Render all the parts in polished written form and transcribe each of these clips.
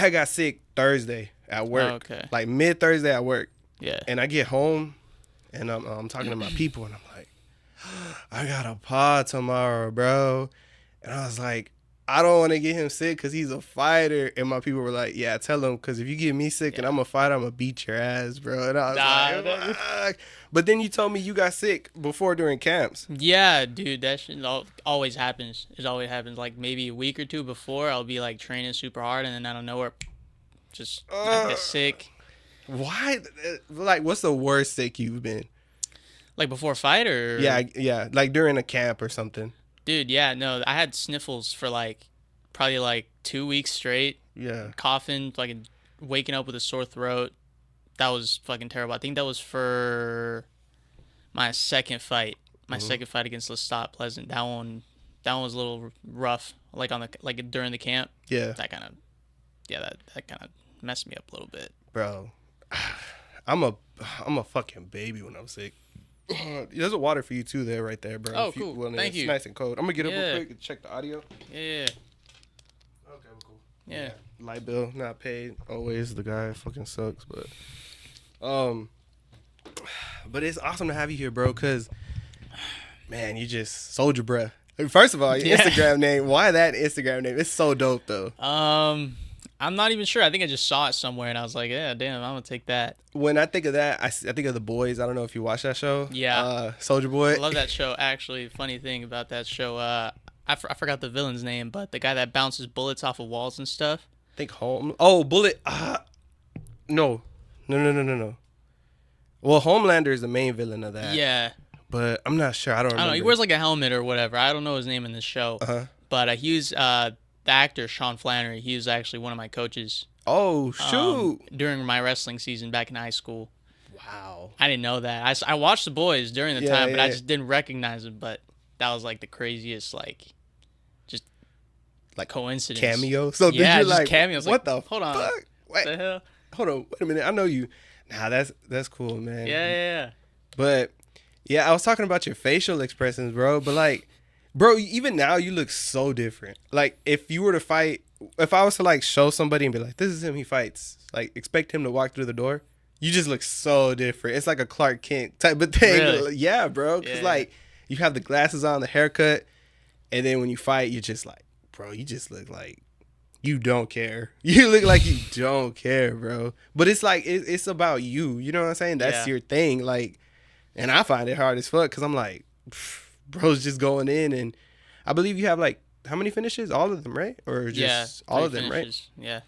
I got sick Thursday at work. Oh, okay. Like mid Thursday at work. Yeah. And I get home and I'm talking to my people and I'm like, I got a pod tomorrow, bro. And I was like, I don't want to get him sick because he's a fighter. And my people were like, yeah, tell him, because if you get me sick and I'm a fighter, I'm going to beat your ass, bro. And I was like, fuck. But then you told me you got sick before during camps. Yeah, dude, that shit always happens. It always happens. Like maybe a week or two before, I'll be like training super hard, and then out of nowhere, just I get sick. Why? Like, what's the worst sick you've been? Like before a fight or? Yeah. Like during a camp or something. Dude, yeah, no, I had sniffles for probably 2 weeks straight. Yeah. Coughing, fucking waking up with a sore throat. That was fucking terrible. I think that was for my second fight. My second fight against Lestat Pleasant. That one was a little rough. During the camp. Yeah. That kind of messed me up a little bit. Bro, I'm a fucking baby when I'm sick. There's a water for you too there, right there, bro. Oh, cool. Thank you. It's nice and cold. I'm gonna get up real quick and check the audio. Yeah. Okay, cool. Yeah. Light bill not paid. Always the guy fucking sucks, but it's awesome to have you here, bro. Cause man, you just sold your breath. First of all, your Instagram name. Why that Instagram name? It's so dope though. I'm not even sure. I think I just saw it somewhere and I was like, yeah, damn, I'm gonna take that. When I think of that, I think of The Boys. I don't know if you watch that show. Yeah. Soldier Boy. I love that show. Actually, funny thing about that show, I forgot the villain's name, but the guy that bounces bullets off of walls and stuff. I think Bullet. No. Well, Homelander is the main villain of that. Yeah. But I'm not sure. I don't remember. He wears like a helmet or whatever. I don't know his name in the show. Uh-huh. But he was the actor Sean Flannery. He was actually one of my coaches. Oh, shoot. During my wrestling season back in high school. Wow. I didn't know that. I watched The Boys during the time, but I just didn't recognize him. But that was like the craziest, just coincidence. Cameo? So yeah, did you just cameos. What the hold on. fuck? Wait, what the hell? Hold on. Wait a minute. I know you. Nah, that's cool, man. Yeah. But, yeah, I was talking about your facial expressions, bro. But, bro, even now you look so different. Like, if you were to fight, if I was to, show somebody and be like, this is him, he fights. Expect him to walk through the door. You just look so different. It's like a Clark Kent type of thing. Really? Yeah, bro. Because, you have the glasses on, the haircut, and then when you fight, you're just like, bro, you just look like you don't care. You look like you don't care, bro. But it's it's about you. You know what I'm saying? That's your thing. And I find it hard as fuck because I'm like, bro's just going in. And I believe you have, how many finishes? All of them, right? Or just all of them, finishes. right? Yeah.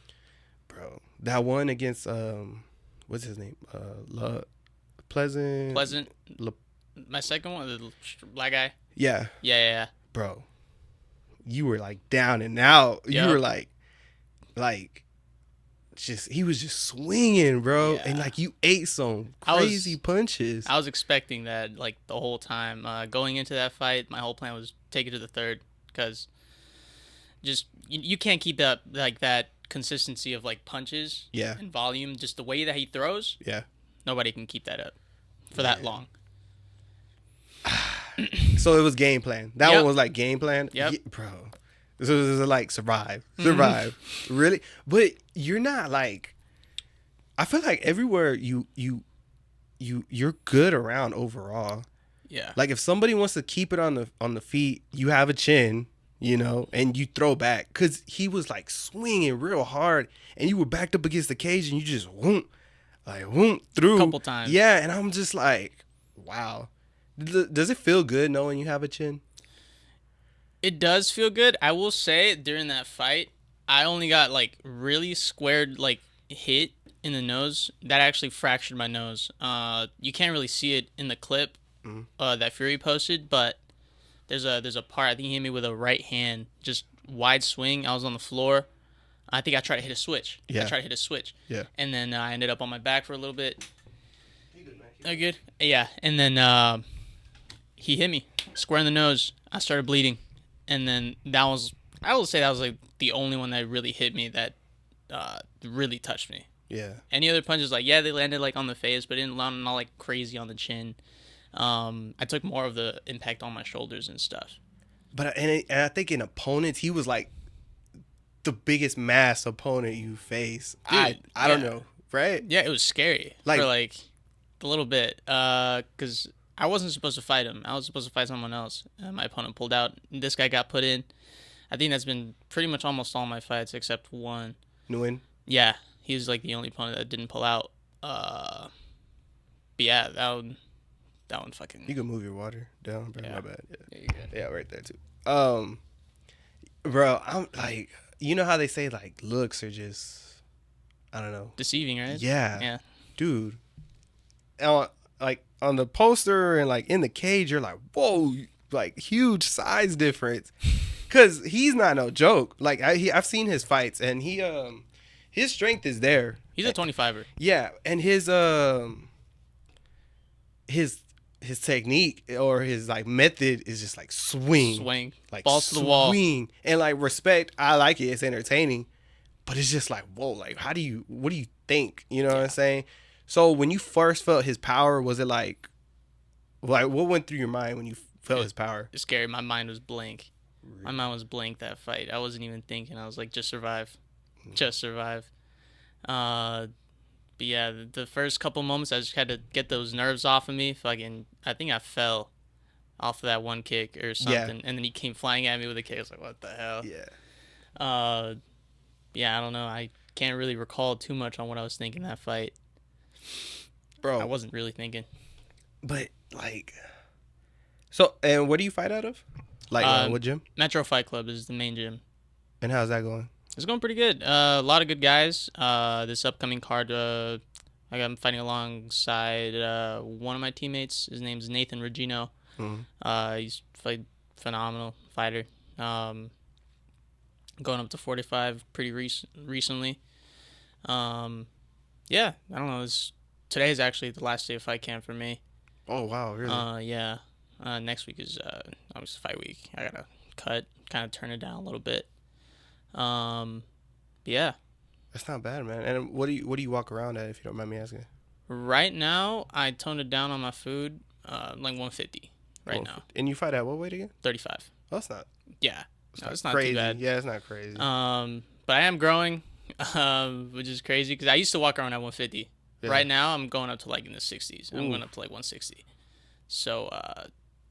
Bro, that one against, what's his name? Pleasant. My second one, the black guy. Yeah. Yeah. Bro, you were down and out. Yep. You were he was just swinging, bro. Yeah. And you ate some crazy punches. I was expecting that the whole time. Going into that fight, my whole plan was take it to the third because just you can't keep that that consistency of punches and volume. Just the way that he throws. Yeah. Nobody can keep that up for that long. So it was game plan. That one was game plan. Yep. Yeah, bro. This was survive. Really? But you're not I feel like everywhere you're good around overall. Yeah. If somebody wants to keep it on the feet, you have a chin, and you throw back cuz he was swinging real hard and you were backed up against the cage and you just whoop through a couple times. Yeah, and I'm just wow. Does it feel good knowing you have a chin? It does feel good. I will say during that fight, I only got really squared hit in the nose. That actually fractured my nose. You can't really see it in the clip that Fury posted, but there's a part. I think he hit me with a right hand, just wide swing. I was on the floor. I think I tried to hit a switch. Yeah. I tried to hit a switch. Yeah. And then I ended up on my back for a little bit. Oh, good. Yeah. And then he hit me square in the nose. I started bleeding. And then I will say that was the only one that really hit me that really touched me. Yeah. Any other punches, they landed on the face, but didn't land all crazy on the chin. I took more of the impact on my shoulders and stuff. But and I think in opponents, he was the biggest mass opponent you face. Dude, I don't know, right? Yeah, it was scary Like- for like a little bit. Because I wasn't supposed to fight him. I was supposed to fight someone else. My opponent pulled out. This guy got put in. I think that's been pretty much almost all my fights except one. Nguyen. Yeah, he was like the only opponent that didn't pull out. But yeah, that one fucking. You can move your water down, bro. Yeah. My bad. Yeah. Yeah, you're good. Yeah, right there too. Bro, I'm like, you know how they say like looks are just, I don't know. Deceiving, right? Yeah, Yeah. dude. Like on the poster and like in the cage, you're like, whoa, like huge size difference. Cause he's not no joke. Like I've seen his fights and his strength is there. He's a 25er. Yeah, and his technique or his like method is just like swing, like balls to the wall. swing, and like respect. I like it. It's entertaining, but it's just like whoa, like what do you think? You know what I'm saying? So when you first felt his power, was it like what went through your mind when you felt his power? It's scary. My mind was blank. My mind was blank that fight. I wasn't even thinking. I was like, just survive. Just survive. But yeah, the first couple moments, I just had to get those nerves off of me. I think I fell off of that one kick or something. And then he came flying at me with a kick. I was like, what the hell? Yeah. Yeah, I don't know. I can't really recall too much on what I was thinking that fight. Bro. I wasn't really thinking. But like, so, and what do you fight out of? Like what gym? Metro Fight Club is the main gym. And how's that going? It's going pretty good. A lot of good guys. This upcoming card, I'm fighting alongside one of my teammates. His name's Nathan Regino. He's phenomenal fighter. Going up to 45 pretty recently. Yeah, I don't know. Today is actually the last day of fight camp for me. Oh wow, really? Yeah. Next week is obviously fight week. I gotta cut, kind of turn it down a little bit. Yeah. That's not bad, man. And what do you walk around at, if you don't mind me asking? Right now, I toned it down on my food, like 150 right now. And you fight at what weight again? 35. Oh, it's not. Yeah. No, it's not crazy. too bad. Yeah, it's not crazy. But I am growing, which is crazy because I used to walk around at 150. Yeah. Right now, I'm going up to like in the 60s. I'm going up to like 160. So,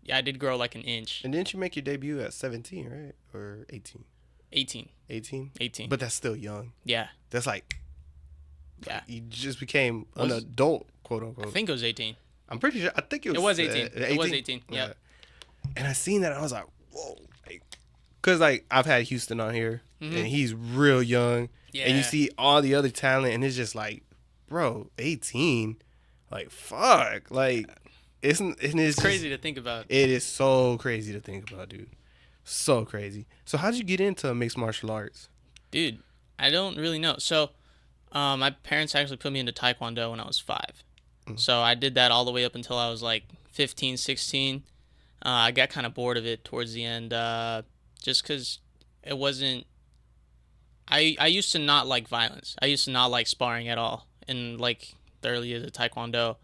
yeah, I did grow like an inch. And didn't you make your debut at 17, right? Or 18? 18. 18? 18. But that's still young. Yeah. That's like, yeah. You just became an adult, quote unquote. I think it was 18. I'm pretty sure. I think it was. It was 18. 18? It was 18. Yeah. And I seen that. I was like, whoa. Because, like, I've had Houston on here, and he's real young. Yeah. And you see all the other talent, and it's just like, bro, 18? Like, fuck. Like, it's crazy to think about. It is so crazy to think about, dude. So crazy. So how'd you get into mixed martial arts? Dude, I don't really know. So, my parents actually put me into Taekwondo when I was 5. So I did that all the way up until I was like 15, 16. I got kind of bored of it towards the end, just because it wasn't... I used to not like violence. I used to not like sparring at all in like the early years of Taekwondo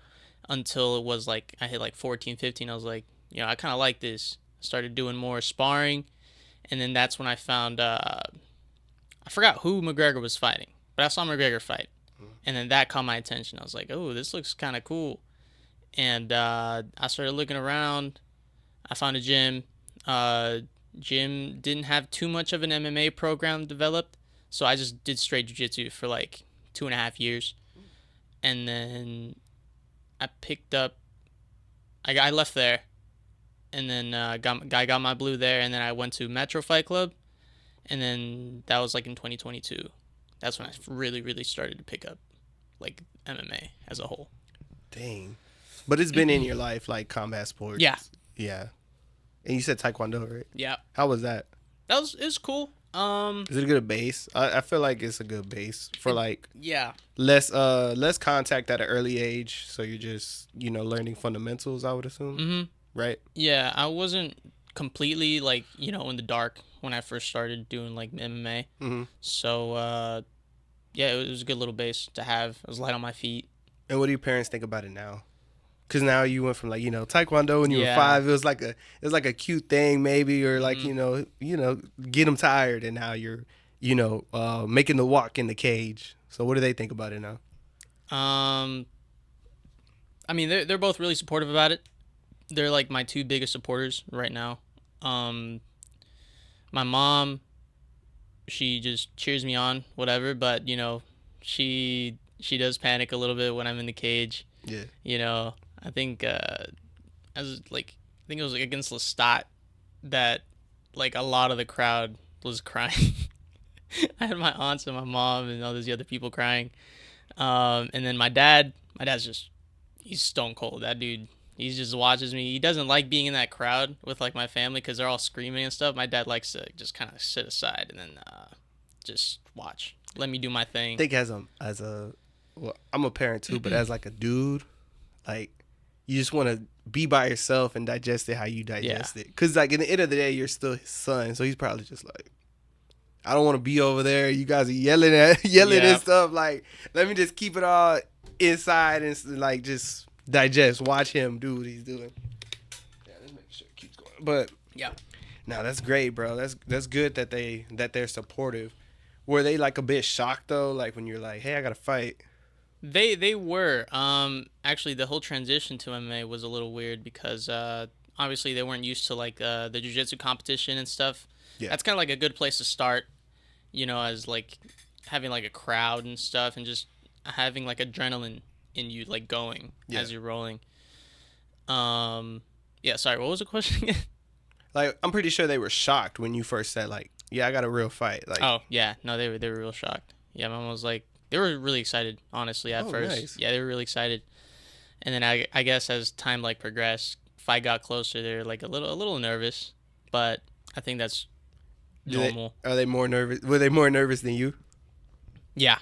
until it was like I hit like 14, 15. I was like, I kind of like this. Started doing more sparring, and then that's when I found I forgot who McGregor was fighting, but I saw McGregor fight, and then that caught my attention. I was like, oh, this looks kind of cool, and I started looking around. I found a gym. Gym didn't have too much of an MMA program developed, so I just did straight jiu-jitsu for like 2.5 years, and then I picked up. I left there. And then I got my blue there, and then I went to Metro Fight Club, and then that was like in 2022. That's when I really, really started to pick up like MMA as a whole. Dang. But it's been in your life, like combat sports. Yeah. Yeah. And you said Taekwondo, right? Yeah. How was that? It was cool. Is it a good base? I feel like it's a good base for like less contact at an early age, so you're just learning fundamentals, I would assume. Mm-hmm. Right? Yeah, I wasn't completely like in the dark when I first started doing like MMA. Mm-hmm. So yeah, it was a good little base to have. I was light on my feet. And what do your parents think about it now? Because now you went from like Taekwondo when you were 5. It was like a cute thing maybe, or like get them tired, and now you're making the walk in the cage. So what do they think about it now? I mean, they're both really supportive about it. They're like my two biggest supporters right now. My mom, she just cheers me on, whatever. But she does panic a little bit when I'm in the cage. Yeah. I think I think it was like against Lestat that like a lot of the crowd was crying. I had my aunts and my mom and all these other people crying. And then my dad's just, he's stone cold. That dude, he just watches me. He doesn't like being in that crowd with like my family because they're all screaming and stuff. My dad likes to just kind of sit aside and then just watch. Let me do my thing. I think well, I'm a parent too, but as like a dude, like you just want to be by yourself and digest it how you digest it. Because like in the end of the day, you're still his son, so he's probably just like, I don't want to be over there. You guys are yelling and stuff. Like, let me just keep it all inside and like just digest. Watch him do what he's doing. Yeah, let's make sure it keeps going. But yeah, no, that's great, bro. That's good that they're supportive. Were they like a bit shocked though? Like when you're like, hey, I gotta fight. they were. Actually, the whole transition to MMA was a little weird because obviously they weren't used to like the jiu-jitsu competition and stuff. Yeah. That's kind of like a good place to start. As like having like a crowd and stuff and just having like adrenaline in you like going as you're rolling. Yeah, sorry, what was the question again? Like, I'm pretty sure they were shocked when you first said like, yeah, I got a real fight. Like, oh, yeah. No, they were real shocked. Yeah, my mom was like, they were really excited, honestly, at first. Nice. Yeah, they were really excited. And then I guess as time like progressed, fight got closer, they were like a little nervous, but I think that's normal. Are they more nervous? Were they more nervous than you? Yeah,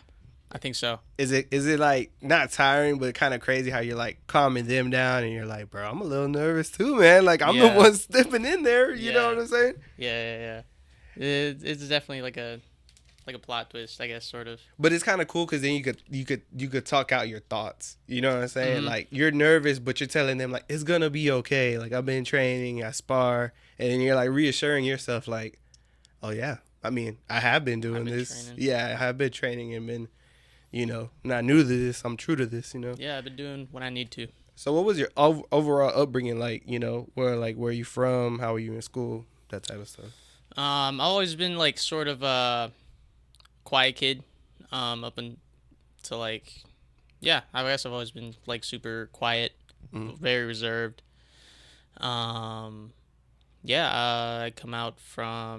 I think so. Is it like not tiring, but kind of crazy how you're like calming them down and you're like, bro, I'm a little nervous too, man. Like I'm the one stepping in there. You know what I'm saying? Yeah. It's definitely like a plot twist, I guess, sort of. But it's kind of cool because then you could talk out your thoughts. You know what I'm saying? Mm-hmm. Like you're nervous, but you're telling them like it's gonna be okay. Like I've been training, I spar, and then you're like reassuring yourself like, oh yeah, I mean I have been doing this. Training. Yeah, I have been training and been, not new to this. I'm true to this. Yeah, I've been doing what I need to. So what was your overall upbringing like? Where are you from? How were you in school? That type of stuff. I've always been like sort of a quiet kid, up until like, yeah, I guess I've always been like super quiet, very reserved. I I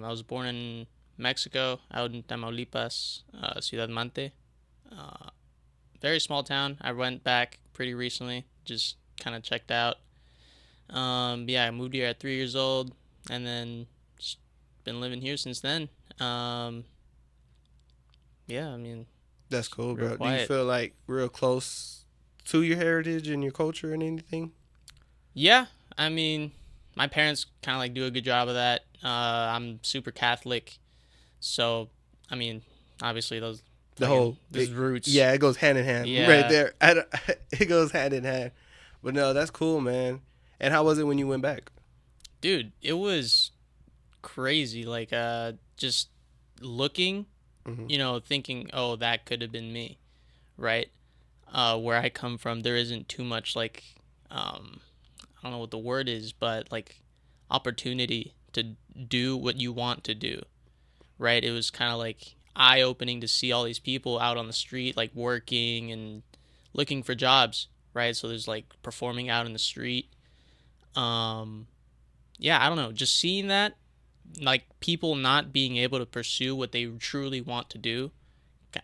was born in Mexico, out in Tamaulipas, Ciudad Mante. Very small town. I went back pretty recently, just kind of checked out. I moved here at 3 years old, and then just been living here since then. I mean, that's cool, bro. Quiet. Do you feel like real close to your heritage and your culture and anything? Yeah, I mean, my parents kind of like do a good job of that. I'm super Catholic, so I mean, obviously those roots. Yeah, it goes hand in hand. Yeah. Right there. It goes hand in hand. But no, that's cool, man. And how was it when you went back? Dude, it was crazy. Like, just looking, thinking, oh, that could have been me, right? Where I come from, there isn't too much like, I don't know what the word is, but like opportunity to do what you want to do, right? It was kind of like eye-opening to see all these people out on the street, like working and looking for jobs, right? So there's like performing out in the street. I don't know, just seeing that, like people not being able to pursue what they truly want to do,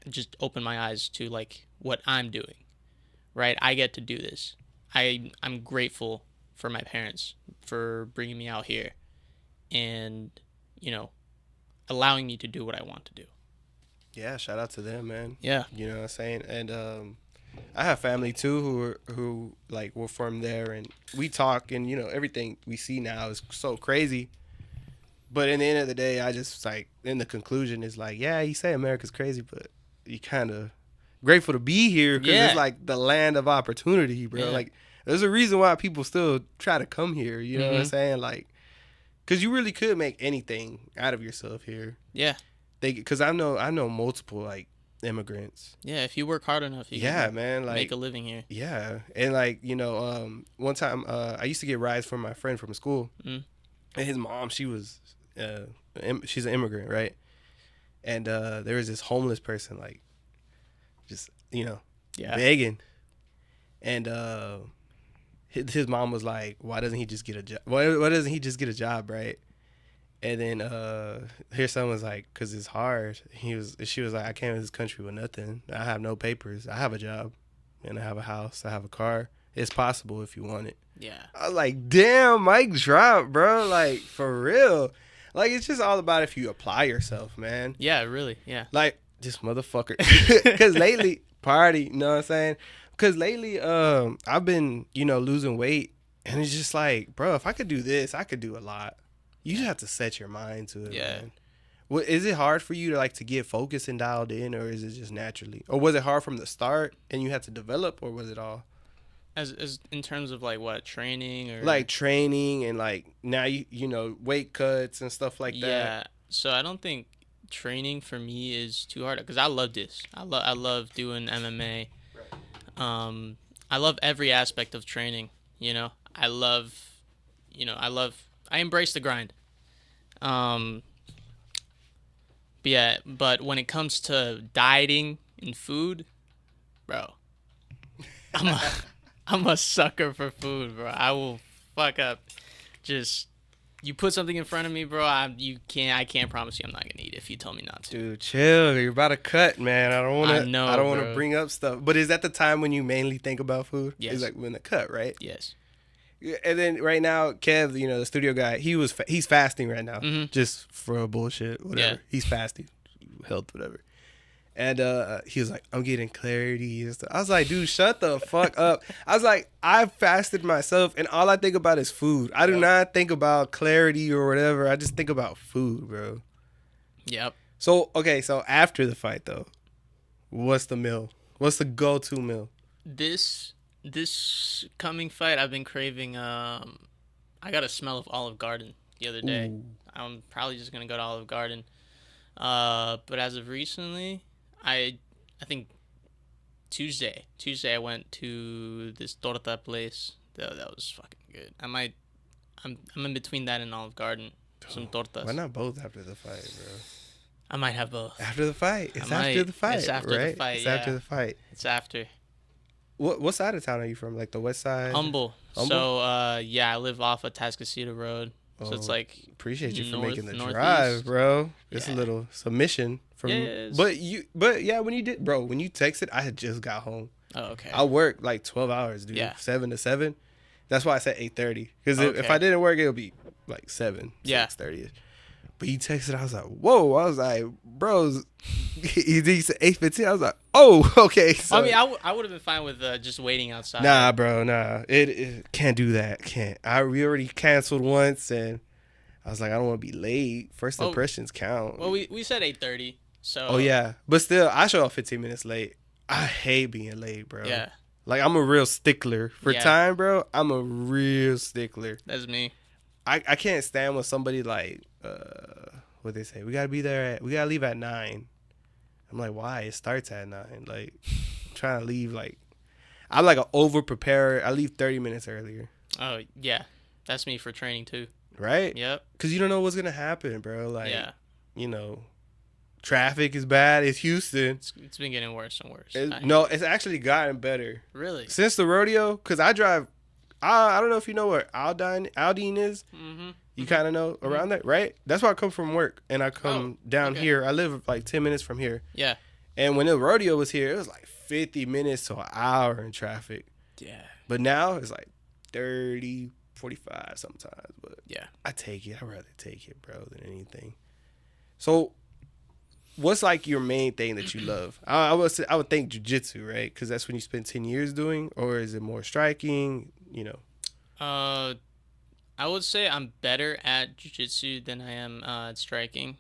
just opened my eyes to like what I'm doing, right? I get to do this. I'm grateful for my parents for bringing me out here and, allowing me to do what I want to do. Yeah, shout out to them, man. Yeah. You know what I'm saying? And I have family too who like were from there, and we talk, and everything we see now is so crazy. But in the end of the day, I just like in the conclusion is like, yeah, you say America's crazy, but you kind of grateful to be here because it's like the land of opportunity, bro. Yeah. Like there's a reason why people still try to come here. You know what I'm saying? Like, because you really could make anything out of yourself here. Yeah. they because I know multiple like immigrants. Yeah, if you work hard enough, you Yeah, can man. make Like a living here. yeah, and like one time I used to get rides from my friend from school, Mm. and his mom she's an immigrant, right? And there was this homeless person like just Yeah. begging, and his mom was like, "Why doesn't he just get a job? Why doesn't he just get a job, right?" And then here someone's like, "Cause it's hard." She was like, "I came to this country with nothing. I have no papers. I have a job, and I have a house. I have a car. It's possible if you want it." Yeah. I was like, "Damn, mic drop, bro. Like for real. Like it's just all about if you apply yourself, man. Yeah, really. Yeah. Like this motherfucker. Cause lately, party. You know what I'm saying? Cause lately, I've been losing weight, and it's just like, bro, if I could do this, I could do a lot. You just have to set your mind to it, Yeah. man. What is it hard for you to like to get focused and dialed in, or is it just naturally, or was it hard from the start and you had to develop, or was it all As in terms of like what training or like training and like now weight cuts and stuff like that? Yeah. So I don't think training for me is too hard because I love this. I love doing MMA. I love every aspect of training. I love, I embrace the grind. But yeah, but when it comes to dieting and food, bro, I'm a, I'm a sucker for food, bro. I will fuck up. Just you put something in front of me, bro. I can't promise you I'm not gonna eat it if you tell me not to. Dude, chill. You're about to cut, man. I don't I know, want to bro. bring up stuff. But is that the time when you mainly think about food? Yes. It's like when the cut, right? Yes. Yeah, and then right now, Kev, the studio guy, he's fasting right now, Mhm. just for bullshit, whatever. Yeah. He's fasting, health, whatever. And he was like, I'm getting clarity and stuff. I was like, dude, shut the fuck up. I was like, I fasted myself, and all I think about is food. I do not think about clarity or whatever. I just think about food, bro. Yep. So, okay, so after the fight, though, what's the meal? What's the go-to meal? This coming fight, I've been craving. I got a smell of Olive Garden the other day. Ooh. I'm probably just gonna go to Olive Garden. But as of recently, I think Tuesday I went to this torta place. That was fucking good. I'm in between that and Olive Garden. Some tortas. Why not both after the fight, bro? I might have both. After the fight. It's I might. after the fight, It's after the right? fight, It's yeah. after the fight. It's after. What side of town are you from? Like the west side? Humble. Humble? So yeah, I live off of Tascasita Road. So it's Oh, like appreciate you for north- making the northeast. drive, bro. It's a Yeah. little submission from Yes. but yeah, when you texted, I had just got home. Oh, okay. I worked like 12 hours, dude. Yeah. 7 to 7. That's why I said 8:30. Because if Okay. I didn't work, it would be like 7, Yeah. 6:30. But he texted, I was like, whoa. I was like, bro, he said 8:15. I was like, oh, okay. So, I mean, I would have been fine with just waiting outside. nah, bro, nah. It can't do that. Can't. We already canceled once, and I was like, I don't want to be late. First Oh. impressions count. Well, we said 8:30. So. Oh, yeah. But still, I show up 15 minutes late. I hate being late, bro. Yeah, Like, I'm a real stickler. For Yeah. time, bro, I'm a real stickler. that's me. I can't stand when somebody, like, what they say, we got to leave at 9. I'm like, why? It starts at 9. Like, I'm trying to leave, like, I'm like an over-preparer. I leave 30 minutes earlier. Oh yeah, that's me for training too. Right? Yep. Because you don't know what's going to happen, bro. Like, Yeah. Traffic is bad. It's Houston. It's been getting worse and worse. It's actually gotten better. Really? Since the rodeo, because I drive, I don't know if you know where Aldine is. Mm-hmm. You kind of know around that, right? That's why I come from work, and I come down okay. here. I live like 10 minutes from here. Yeah. And when the rodeo was here, it was like 50 minutes to an hour in traffic. Yeah. But now it's like 30, 45 sometimes. But Yeah. I take it. I'd rather take it, bro, than anything. So what's like your main thing that you love? I would think jiu-jitsu, right? Because that's when you spend 10 years doing, or is it more striking? I would say I'm better at jiu-jitsu than I am at striking.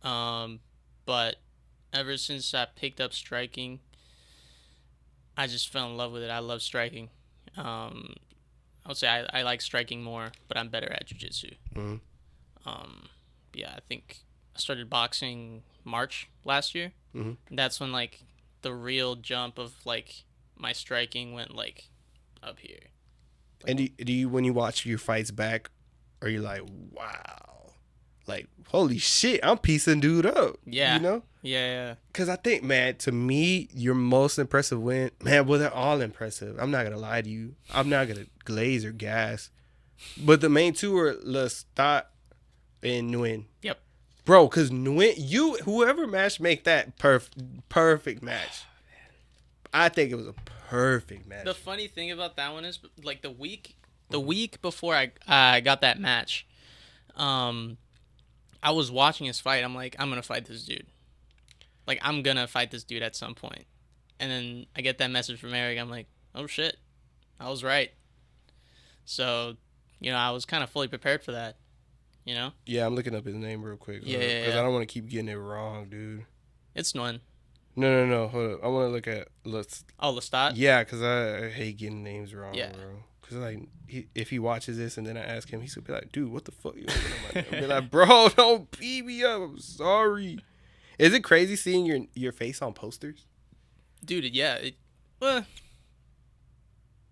But ever since I picked up striking, I just fell in love with it. I love striking. I would say I like striking more, but I'm better at jiu-jitsu. Mhm. Yeah, I think started boxing March last year. Mm-hmm. That's when like the real jump of like my striking went like up here. Like, And do you when you watch your fights back, are you like, wow, like holy shit, I'm piecing dude up? yeah, You know? yeah. Because I think, man, to me, your most impressive win, man, well, they're all impressive. I'm not going to lie to you. I'm not going to glaze or gas. But the main two are Lestat and Nguyen. Yep. Bro, because Nguyen, whoever match make that perfect match. I think it was a perfect match. The funny thing about that one is, like, the week before I got that match, I was watching his fight. I'm like, I'm going to fight this dude. Like, I'm going to fight this dude at some point. And then I get that message from Eric. I'm like, oh, shit. I was right. So, you know, I was kind of fully prepared for that, you know? Yeah, I'm looking up his name real quick. Yeah. Because I don't want to keep getting it wrong, dude. It's Nguyen. No. Hold up. I want to look at... Lestat? Yeah, because I hate getting names wrong, Yeah. bro. Because, like, if he watches this and then I ask him, he's going to be like, dude, what the fuck you looking at my name? I'll be like, bro, don't beat me up. I'm sorry. Is it crazy seeing your face on posters? Dude, yeah.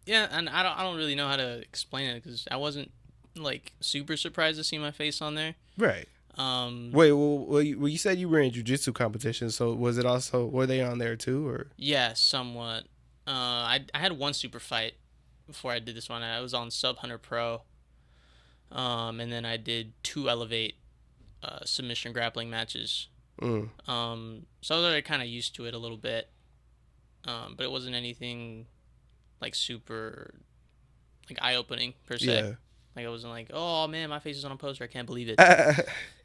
Yeah, and I don't really know how to explain it because I wasn't, like, super surprised to see my face on there. Right. Wait, well, you said you were in jiu-jitsu competitions, so was it also, were they on there too, or? Yeah, somewhat. I had one super fight before I did this one. I was on Sub Hunter Pro. And then I did 2 Elevate submission grappling matches. So I was already kind of used to it a little bit. But it wasn't anything like super like eye-opening per se. Yeah. Like I wasn't like, oh man, my face is on a poster. I can't believe it.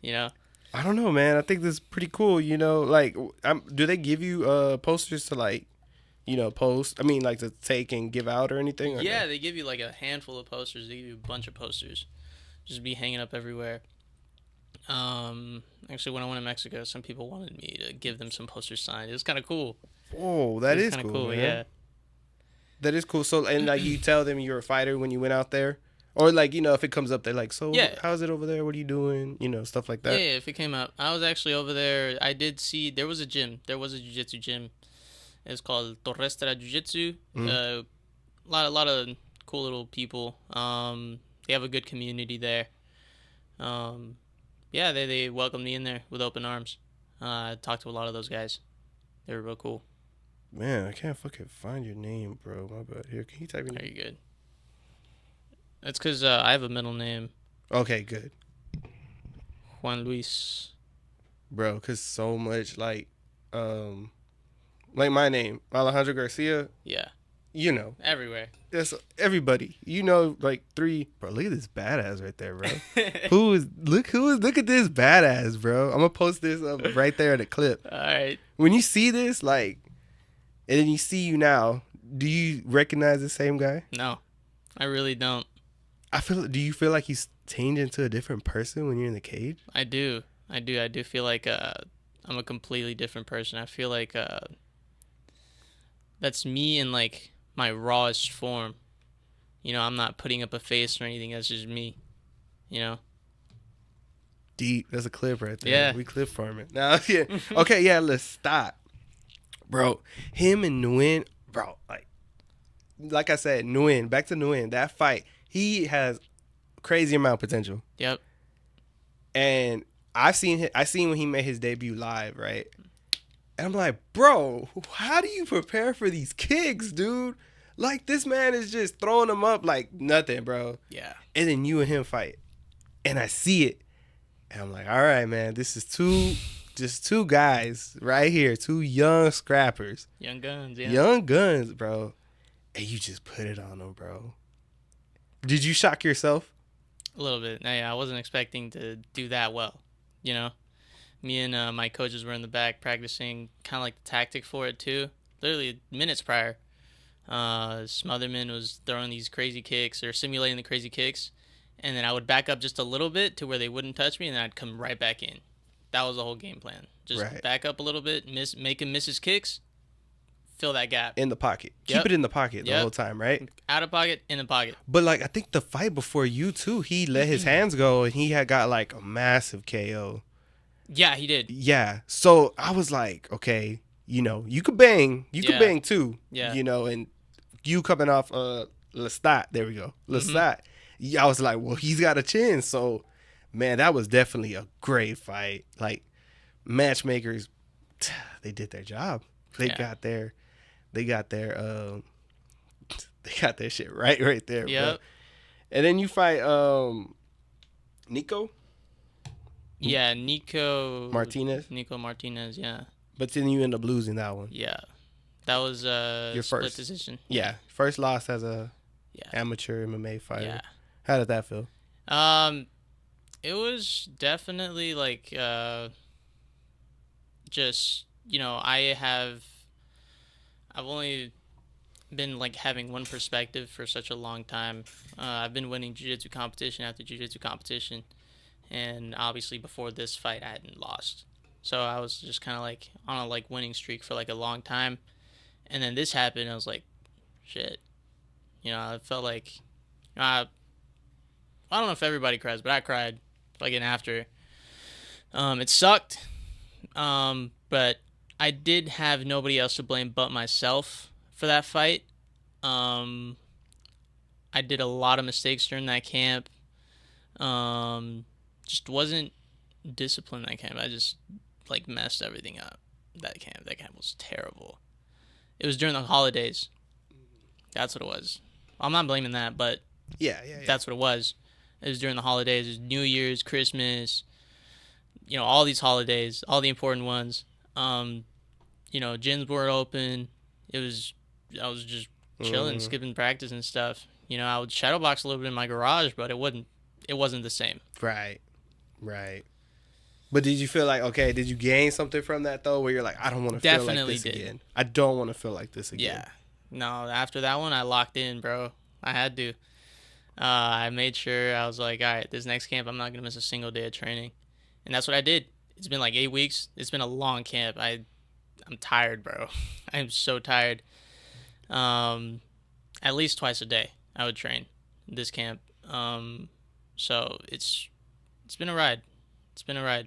You know? I don't know, man. I think this is pretty cool. You know, like, do they give you posters to like, you know, post? I mean, like to take and give out or anything? Or Yeah, no? they give you like a handful of posters. They give you a bunch of posters, just be hanging up everywhere. Actually, when I went to Mexico, some people wanted me to give them some posters signed. It was kind of cool. Oh, that is kind of cool, man. Yeah. That is cool. So, and like, you tell them you're a fighter when you went out there, or like, you know, if it comes up, they're like, so Yeah. how's it over there? What are you doing? You know, stuff like that. Yeah, if it came up. I was actually over there. I did see, there was a gym. There was a jiu-jitsu gym. It's called Torrestra Jiu-Jitsu. A lot of cool little people. They have a good community there. Yeah, they welcomed me in there with open arms. I talked to a lot of those guys. They were real cool. Man, I can't fucking find your name, bro. My bad. Here, can you type your Are name? you good? That's because I have a middle name, Okay, good. Juan Luis. Bro, because so much, like my name, Alejandro Garcia, Yeah, you know, everywhere. that's everybody. You know, like 3. Bro, look at this badass right there, bro. Look at this badass, bro. I'm going to post this up right there in the clip. All right. When you see this, like, and then you see you now, do you recognize the same guy? No, I really don't. Do you feel like he's changed into a different person when you're in the cage? I do feel like I'm a completely different person. I feel like that's me in like my rawest form. You know, I'm not putting up a face or anything. That's just me. You know. Deep. That's a clip right there. Yeah. We clip farming. Now, yeah. Okay, yeah, let's stop. Bro, him and Nguyen, bro, like I said, Nguyen, back to Nguyen, that fight, he has crazy amount of potential. Yep. And I seen when he made his debut live, right? And I'm like, bro, how do you prepare for these kicks, dude? Like, this man is just throwing them up like nothing, bro. Yeah. And then you and him fight. And I see it. And I'm like, all right, man, this is two guys right here, 2 young scrappers. Young guns, yeah. Young guns, bro. And you just put it on them, bro. Did you shock yourself? A little bit. Yeah, I wasn't expecting to do that well. You know, me and my coaches were in the back practicing kind of like the tactic for it too. Literally minutes prior, Smotherman was throwing these crazy kicks or simulating the crazy kicks, and then I would back up just a little bit to where they wouldn't touch me, and then I'd come right back in. That was the whole game plan. Just back up a little bit, make him miss his kicks, fill that gap. In the pocket. Yep. Keep it in the pocket the whole time, right? Out of pocket, in the pocket. But, like, I think the fight before you, too, he let his hands go, and he had got, like, a massive KO. Yeah, he did. Yeah. So I was like, okay, you could bang. You could Yeah. bang too. Yeah. And you coming off Lestat. There we go. Mm-hmm. Lestat. I was like, well, he's got a chin. So, man, that was definitely a great fight. Like, matchmakers, they did their job. They got their they got their shit right there. Yep. Bro. And then you fight Nico. Yeah, Nico Martinez. Yeah. But then you end up losing that one. Yeah, that was your split first decision. Yeah, first loss as a amateur MMA fighter. Yeah. How did that feel? It was definitely like just I've only been like having one perspective for such a long time. I've been winning jiu-jitsu competition after jiu-jitsu competition, and obviously before this fight I hadn't lost, so I was just kind of like on a like winning streak for like a long time, and then this happened and I was like, shit, I felt like I don't know if everybody cries, but I cried like after. It sucked, but I did have nobody else to blame but myself for that fight. I did a lot of mistakes during that camp. Just wasn't disciplined that camp. I just like messed everything up. That camp was terrible. It was during the holidays. That's what it was. I'm not blaming that, but yeah. That's what it was. It was during the holidays. It was New Year's, Christmas, all these holidays, all the important ones. Gyms weren't open. I was just chilling, skipping practice and stuff. I would shadow box a little bit in my garage, but it wasn't the same. Right. But did you feel like, okay, did you gain something from that though, where you're like, I don't want to feel like this again. I don't want to feel like this again. Yeah. No, after that one, I locked in, bro. I had to. I made sure I was like, all right, this next camp, I'm not going to miss a single day of training. And that's what I did. It's been like 8 weeks. It's been a long camp. I'm tired, bro. I'm so tired. At least twice a day I would train this camp. So it's been a ride. It's been a ride.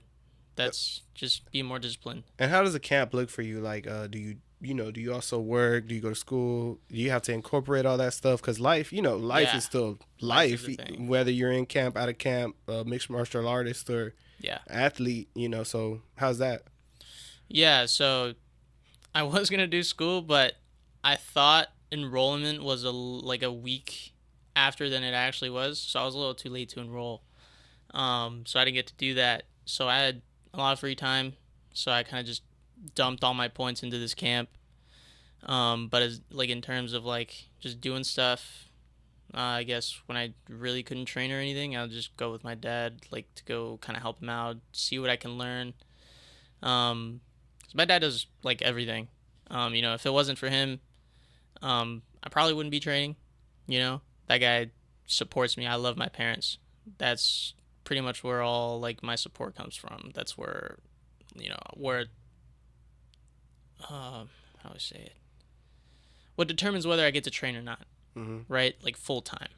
That's just be more disciplined. And how does a camp look for you? Like, do you also work? Do you go to school? Do you have to incorporate all that stuff? Because life is still life, whether you're in camp, out of camp, mixed martial artist or athlete, so how's that? Yeah, so I was going to do school, but I thought enrollment was like a week after than it actually was, so I was a little too late to enroll. So I didn't get to do that. So I had a lot of free time, so I kind of just dumped all my points into this camp. But as like in terms of like just doing stuff, I guess when I really couldn't train or anything, I'll just go with my dad, like to go kind of help him out, see what I can learn. 'Cause my dad does like everything. If it wasn't for him, I probably wouldn't be training. That guy supports me. I love my parents. That's pretty much where all like my support comes from. That's where, how do I say it? What determines whether I get to train or not, right? Like full time.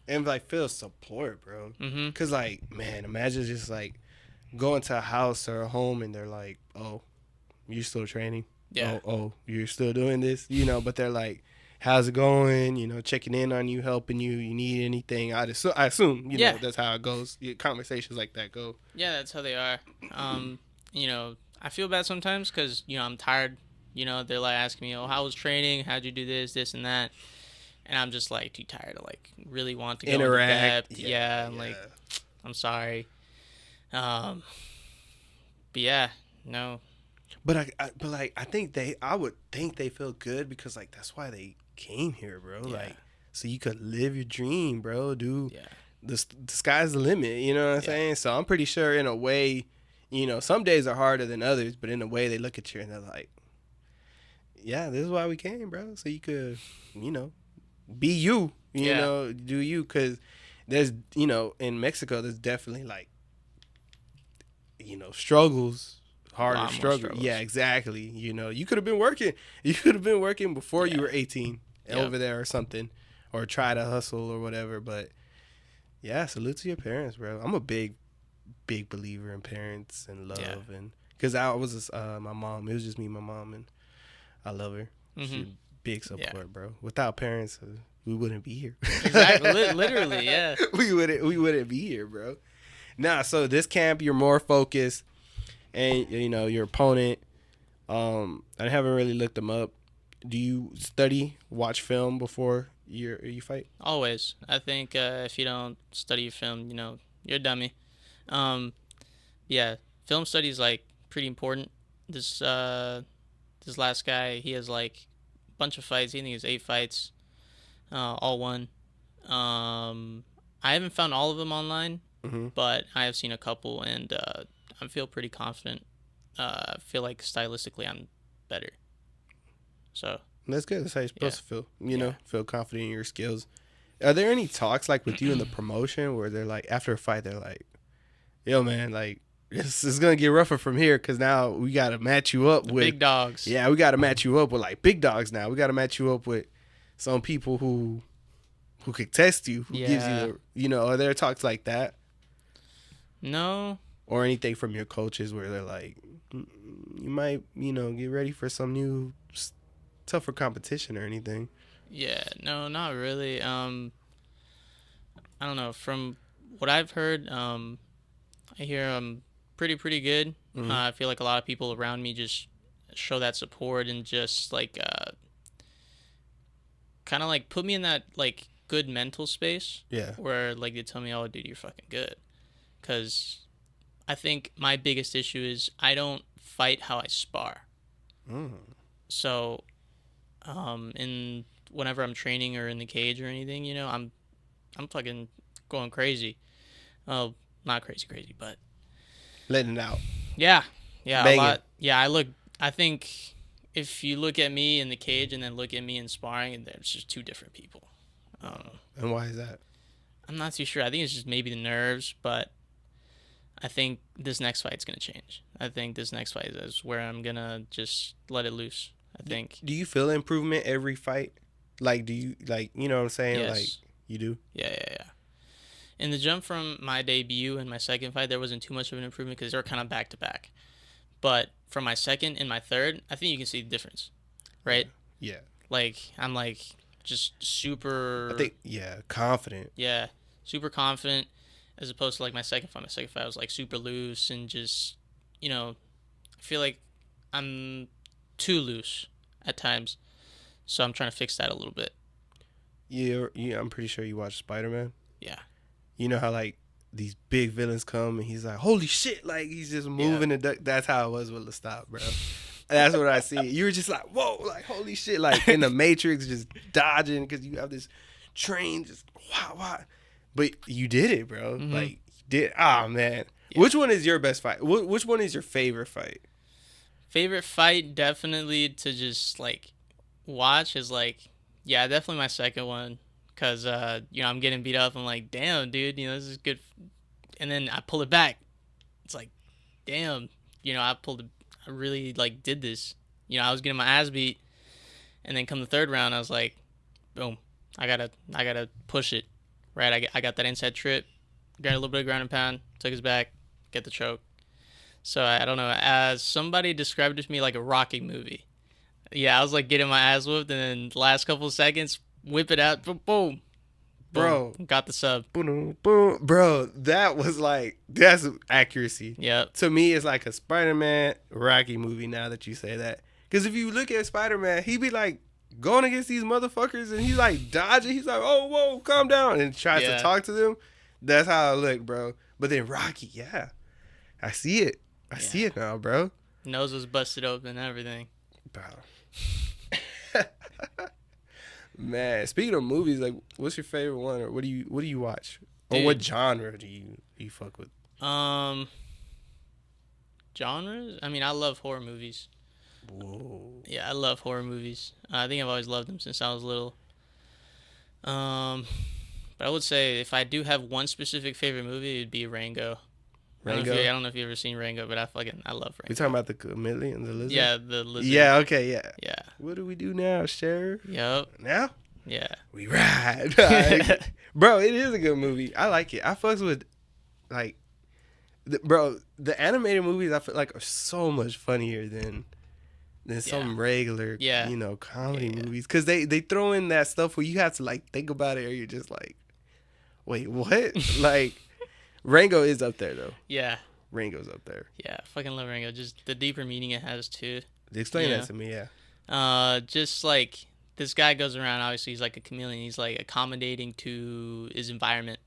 And like feel support, bro. Mm-hmm. Cause like, man, imagine just like going to a house or a home and they're like, "Oh, you're still training? Yeah. Oh, you're still doing this? But they're like, how's it going? Checking in on you, helping you. You need anything? I assume, that's how it goes. Conversations like that go. Yeah, that's how they are. I feel bad sometimes because, I'm tired. They're like asking me, oh, how was training? How'd you do this, and that? And I'm just like too tired to like really want to go interact. Into depth. Yeah, I'm like, I'm sorry. But yeah, no. But I think I would think they feel good because like that's why they came here, bro. Yeah. Like so you could live your dream, bro. The sky's the limit. You know what I'm saying? So I'm pretty sure in a way, some days are harder than others, but in a way they look at you and they're like, yeah, this is why we came, bro. So you could, be you, do you? Because there's, in Mexico, there's definitely like, struggles. Harder struggle. Yeah, exactly. You could have been working. You could have been working before you were 18 over there or something, or try to hustle or whatever. But yeah, salute to your parents, bro. I'm a big big believer in parents and love, and because I was my mom. It was just me, and my mom, and I love her. She's big support, bro. Without parents, we wouldn't be here. Exactly, literally, yeah. we wouldn't be here, bro. Nah, so this camp, you're more focused, and you know your opponent. I haven't really looked them up. Do you watch film before you fight? Always. I think if you don't study your film, you know, you're a dummy. Yeah, film study is like pretty important. This last guy, he has like a bunch of fights. I think he has 8 fights, all won. I haven't found all of them online, but I have seen a couple, and I feel pretty confident. I feel like stylistically I'm better. So that's good. That's how you're supposed to feel. You know, feel confident in your skills. Are there any talks like with you in the promotion where they're like after a fight they're like, "Yo, man, like it's gonna get rougher from here because now we gotta match you up with big dogs." Yeah, we gotta match you up with like big dogs now. We gotta match you up with some people who could test you, who gives you, you know. Are there talks like that? No. Or anything from your coaches where they're like, you might, you know, get ready for some new tougher competition or anything? Yeah, no, not really. I don't know. From what I've heard, I hear I'm pretty good. I feel like a lot of people around me just show that support and just like kind of like put me in that like good mental space. Yeah. Where like they tell me, "Oh, dude, you're fucking good," because I think my biggest issue is I don't fight how I spar. So, whenever I'm training or in the cage or anything, you know, I'm fucking going crazy. Well, not crazy, but letting it out. Yeah, Banging. a lot. Yeah, I think if you look at me in the cage and then look at me in sparring, there's just 2 different people. And why is that? I'm not too sure. I think it's just maybe the nerves, but I think this next fight's going to change. I think this next fight is where I'm going to just let it loose, I think. Do you feel improvement every fight? Like, do you, like, you know what I'm saying? Yes. Like, you do? Yeah. In the jump from my debut and my second fight, there wasn't too much of an improvement because they were kind of back-to-back. But from my second and my third, I think you can see the difference, right? Yeah. Like, I'm, like, just super... I think, confident. Yeah, super confident. As opposed to like my second fight. My second fight was like super loose and just, you know, I feel like I'm too loose at times. So I'm trying to fix that a little bit. Yeah, I'm pretty sure you watch Spider-Man. Yeah. You know how like these big villains come and he's like, holy shit, like he's just moving and that's how it was with Lestat, bro. That's what I see. You were just like, whoa, like holy shit, like in the Matrix, just dodging because you have this train, just wow. But you did it, bro. Like, you did. Oh, man. Yeah. Which one is your best fight? Which one is your favorite fight? Favorite fight, definitely to just, like, watch is, like, definitely my second one. Because, you know, I'm getting beat up. I'm like, damn, dude, you know, this is good. And then I pull it back. It's like, damn, you know, I really, like, did this. You know, I was getting my ass beat. And then come the third round, I was like, boom, I gotta push it. Right, I got that inside trip, got a little bit of ground and pound, took his back, get the choke. So I don't know. As somebody described it to me like a Rocky movie. Yeah, I was like getting my ass whooped, and then the last couple of seconds, whip it out, boom, bro, got the sub. Boom, boom, bro. That was like that's accuracy. Yeah. To me, it's like a Spider-Man Rocky movie. Now that you say that, because if you look at Spider-Man, he be like going against these motherfuckers and he's like dodging. He's like, oh, whoa, calm down. And tries to talk to them. That's how I look, bro. But then Rocky, I see it. I see it now, bro. Nose was busted open and everything. Bro. Man, speaking of movies, like, what's your favorite one? Or what do you watch? Or what genre do you fuck with? Genres? I mean, I love horror movies. Whoa. Yeah, I love horror movies. I think I've always loved them since I was little. But I would say if I do have one specific favorite movie, it'd be Rango. I don't know if you've ever seen Rango, but I love Rango. We talking about the chameleon, the lizard? Yeah, the lizard. Yeah, okay, yeah. Yeah. What do we do now, Sheriff? Yep. Now? Yeah. We ride. Bro, it is a good movie. I like it. I fucks with, like, Bro, the animated movies I feel like are so much funnier than some regular, Yeah. comedy movies. Because they throw in that stuff where you have to, like, think about it or you're just like, wait, what? Like, Rango is up there, though. Yeah. Rango's up there. Yeah, fucking love Rango. Just the deeper meaning it has, too. Explain that to me, yeah. Just like this guy goes around, obviously he's like a chameleon. He's like accommodating to his environment,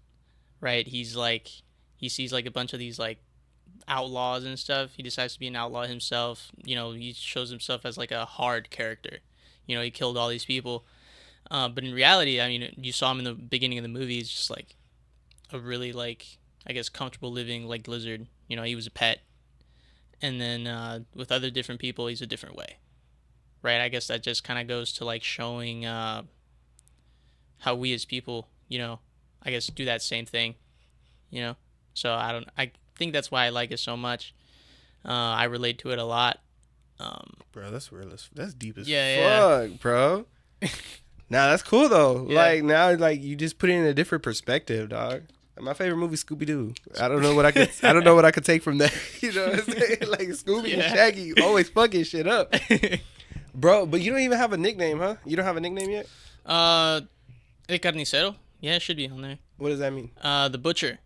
right? He's like, he sees like a bunch of these like outlaws and stuff. He decides to be an outlaw himself. He shows himself as like a hard character. He killed all these people. But in reality, I mean, you saw him in the beginning of the movie. He's just like a really like, I guess, comfortable living like lizard. He was a pet. And then with other different people, he's a different way. Right? I guess that just kind of goes to like showing how we as people, I guess do that same thing. So I think that's why I like it so much. I relate to it a lot. Bro, that's real. That's deep as fuck, bro. Nah, that's cool though. Yeah. Like now, like you just put it in a different perspective, dog. My favorite movie, Scooby Doo. I don't know what I could take from that. You know what I'm saying? Like Scooby and Shaggy always fucking shit up, bro. But you don't even have a nickname, huh? You don't have a nickname yet? El Carnicero. Yeah, it should be on there. What does that mean? The Butcher.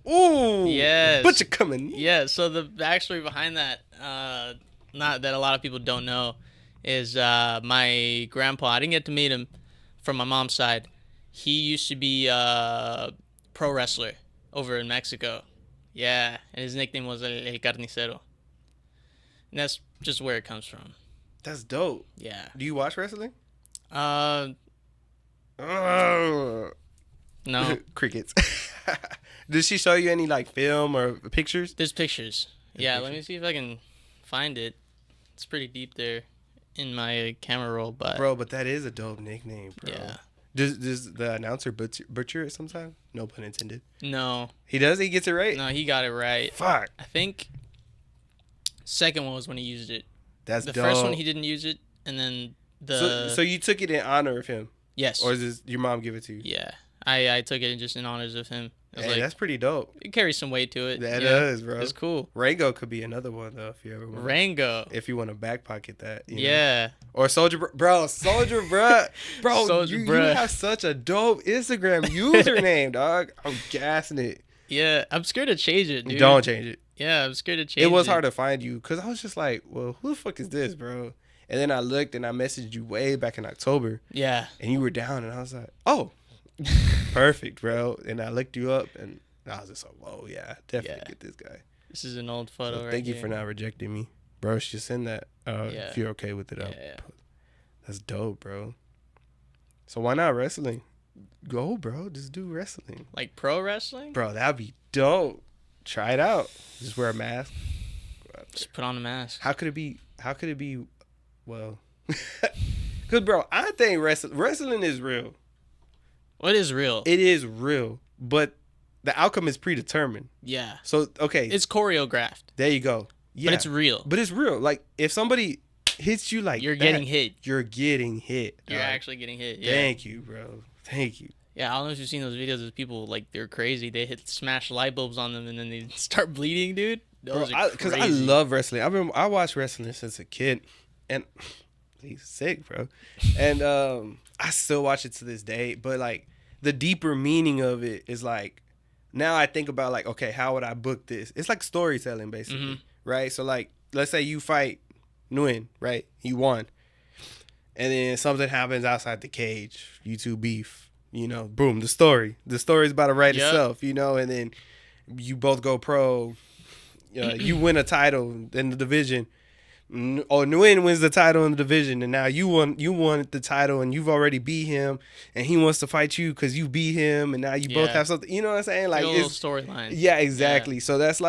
Ooh, yes. Butcher coming. Yeah. So the backstory behind that, not that a lot of people don't know, is my grandpa. I didn't get to meet him from my mom's side. He used to be pro wrestler over in Mexico. Yeah, and his nickname was El Carnicero. And that's just where it comes from. That's dope. Yeah. Do you watch wrestling? No. Crickets. Did she show you any like film or pictures? There's pictures. Let me see if I can find it. It's pretty deep there in my camera roll, but that is a dope nickname, bro. Yeah. Does the announcer butcher it sometimes? No pun intended. No. He does? He gets it right? No, he got it right. Fuck. I think second one was when he used it. That's the dope. first one he didn't use it, and then So you took it in honor of him? Yes. Or is your mom give it to you? Yeah. I took it just in honors of him. Hey, that's pretty dope. It carries some weight to it. That does, bro. It's cool. Rango could be another one, though, if you ever want. Rango. If you want to back pocket that. Yeah. Or Soldier Bro. Soldier Bruh. Bro, Soldier you Bruh. have such a dope Instagram username, dog. I'm gassing it. Yeah. I'm scared to change it, dude. Don't change it. Yeah, I'm scared to change it. It was hard to find you because I was just like, well, who the fuck is this, bro? And then I looked and I messaged you way back in October. Yeah. And you were down and I was like, oh, perfect, bro. And I looked you up and I was just like, whoa, yeah, definitely get this guy. This is an old photo right Thank you here. for not rejecting me. Bro, just send that if you're okay with it. Yeah. That's dope, bro. So why not wrestling? Go, bro. Just do wrestling. Like pro wrestling? Bro, that'd be dope. Try it out. Just wear a mask. Just put on a mask. How could it be? Well, because, bro, I think wrestling is real. What is real? It is real, but the outcome is predetermined. Yeah. So, okay. It's choreographed. There you go. Yeah. But it's real. But it's real. Like, if somebody hits you like you're that, getting hit. You're getting hit. You're actually getting hit. Yeah. Thank you, bro. Thank you. Yeah, I don't know if you've seen those videos of people, like, they're crazy. They smash light bulbs on them and then they start bleeding, dude. Those are Because crazy. I love wrestling. I watched wrestling since a kid. And he's sick, bro. And I still watch it to this day. But, like, the deeper meaning of it is, like, now I think about, like, okay, how would I book this? It's like storytelling, basically, right? So, like, let's say you fight Nguyen, right? You won. And then something happens outside the cage. You two beef. You know, boom, the story. The story's about to write itself, you know, and then you both go pro. You win a title in the division. Or Nguyen wins the title in the division, and now you won the title, and you've already beat him, and he wants to fight you because you beat him, and now you both have something. You know what I'm saying? Like, it's storyline. Yeah, exactly. Yeah. So that's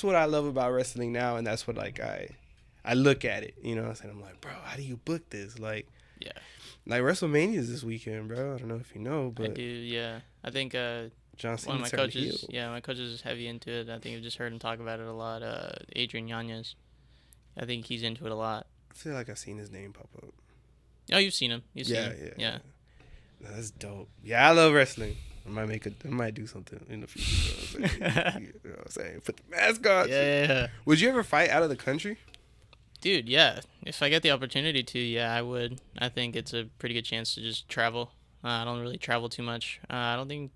what I love about wrestling now, and that's what like I look at it. You know what I'm saying? I'm like, bro, how do you book this? Like, yeah. Like WrestleMania is this weekend, bro. I don't know if you know, but I do. Yeah, I think John Cena, one of my coaches. Yeah, my coach is heavy into it. I think I've just heard him talk about it a lot. Adrian Yanez. I think he's into it a lot. I feel like I've seen his name pop up. Oh, you've seen him. You've seen him. Yeah. That's dope. Yeah, I love wrestling. I might do something in the future. You know what I'm saying? Put the mask on. Yeah. Would you ever fight out of the country? Dude, yeah. If I get the opportunity to, yeah, I would. I think it's a pretty good chance to just travel. I don't really travel too much. I've only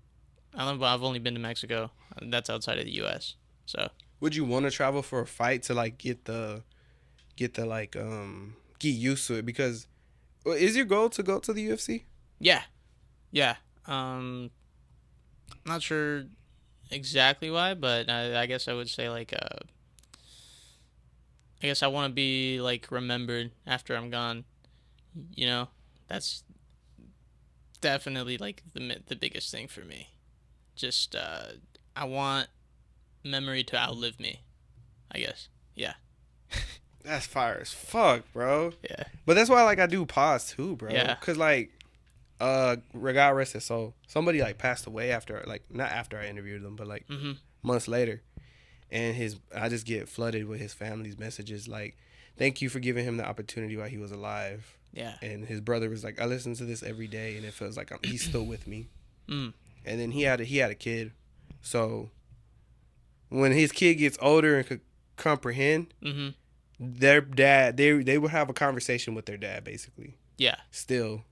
been to Mexico. That's outside of the U.S. So. Would you want to travel for a fight to like get like get used to it? Because is your goal to go to the UFC? Yeah. Yeah. Not sure exactly why, but I guess I would say like I guess I want to be like remembered after I'm gone. You know, that's definitely like the biggest thing for me. Just I want memory to outlive me, I guess. Yeah. That's fire as fuck, bro. Yeah. But that's why like I do pause too, bro. Yeah. Cause like God rest his soul. Somebody like passed away after like not after I interviewed them, but like months later. And I just get flooded with his family's messages like, thank you for giving him the opportunity while he was alive. Yeah. And his brother was like, I listen to this every day and it feels like he's still with me. And then he had a kid. So when his kid gets older and could comprehend, their dad, they would have a conversation with their dad basically. Yeah. Still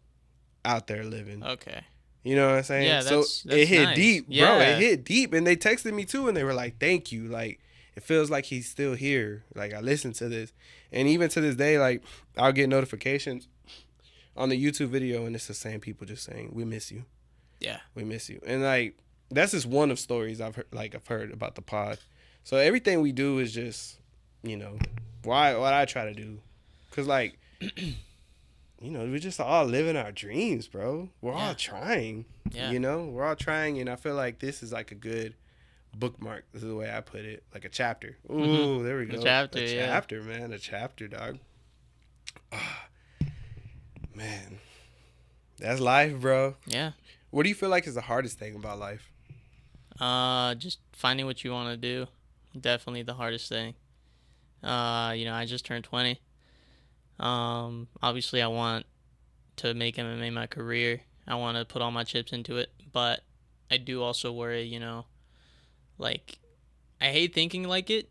out there living. Okay. You know what I'm saying? Yeah, that's it hit nice. deep, bro. Yeah. It hit deep. And they texted me too and they were like, thank you. Like, it feels like he's still here. Like, I listened to this. And even to this day, like, I'll get notifications on the YouTube video and it's the same people just saying, we miss you. Yeah. We miss you. And like, that's just one of stories I've heard about the pod. So everything we do is just, you know, what I try to do. Cause like, you know, we're just all living our dreams, bro. We're all trying. Yeah. You know, we're all trying, and I feel like this is like a good bookmark. This is the way I put it, like a chapter. Ooh, there we go. A chapter, man. A chapter, dog. Man, that's life, bro. Yeah. What do you feel like is the hardest thing about life? Just finding what you want to do. Definitely the hardest thing. You know, I just turned 20. Obviously I want to make MMA my career. I want to put all my chips into it, but I do also worry, you know, like I hate thinking like it,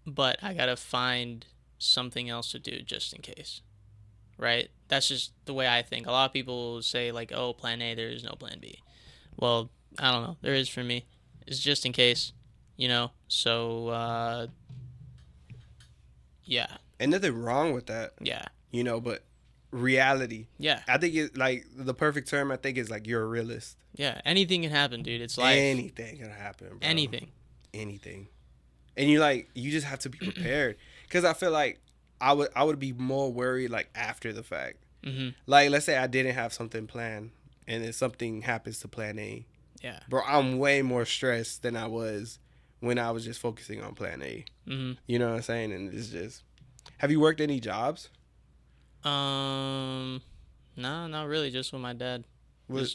but I got to find something else to do just in case. Right? That's just the way I think. A lot of people say like, "Oh, plan A, there is no plan B." Well, I don't know. There is for me. It's just in case, you know. So yeah. And nothing wrong with that. Yeah. You know, but reality. Yeah. I think it like the perfect term I think is like you're a realist. Yeah. Anything can happen, dude. It's like anything can happen, bro. Anything. And you just have to be prepared. Cause I feel like I would be more worried like after the fact. Like let's say I didn't have something planned and then something happens to plan A. Yeah. Bro, I'm way more stressed than I was when I was just focusing on plan A. You know what I'm saying? And it's just, have you worked any jobs? No, not really. Just with my dad.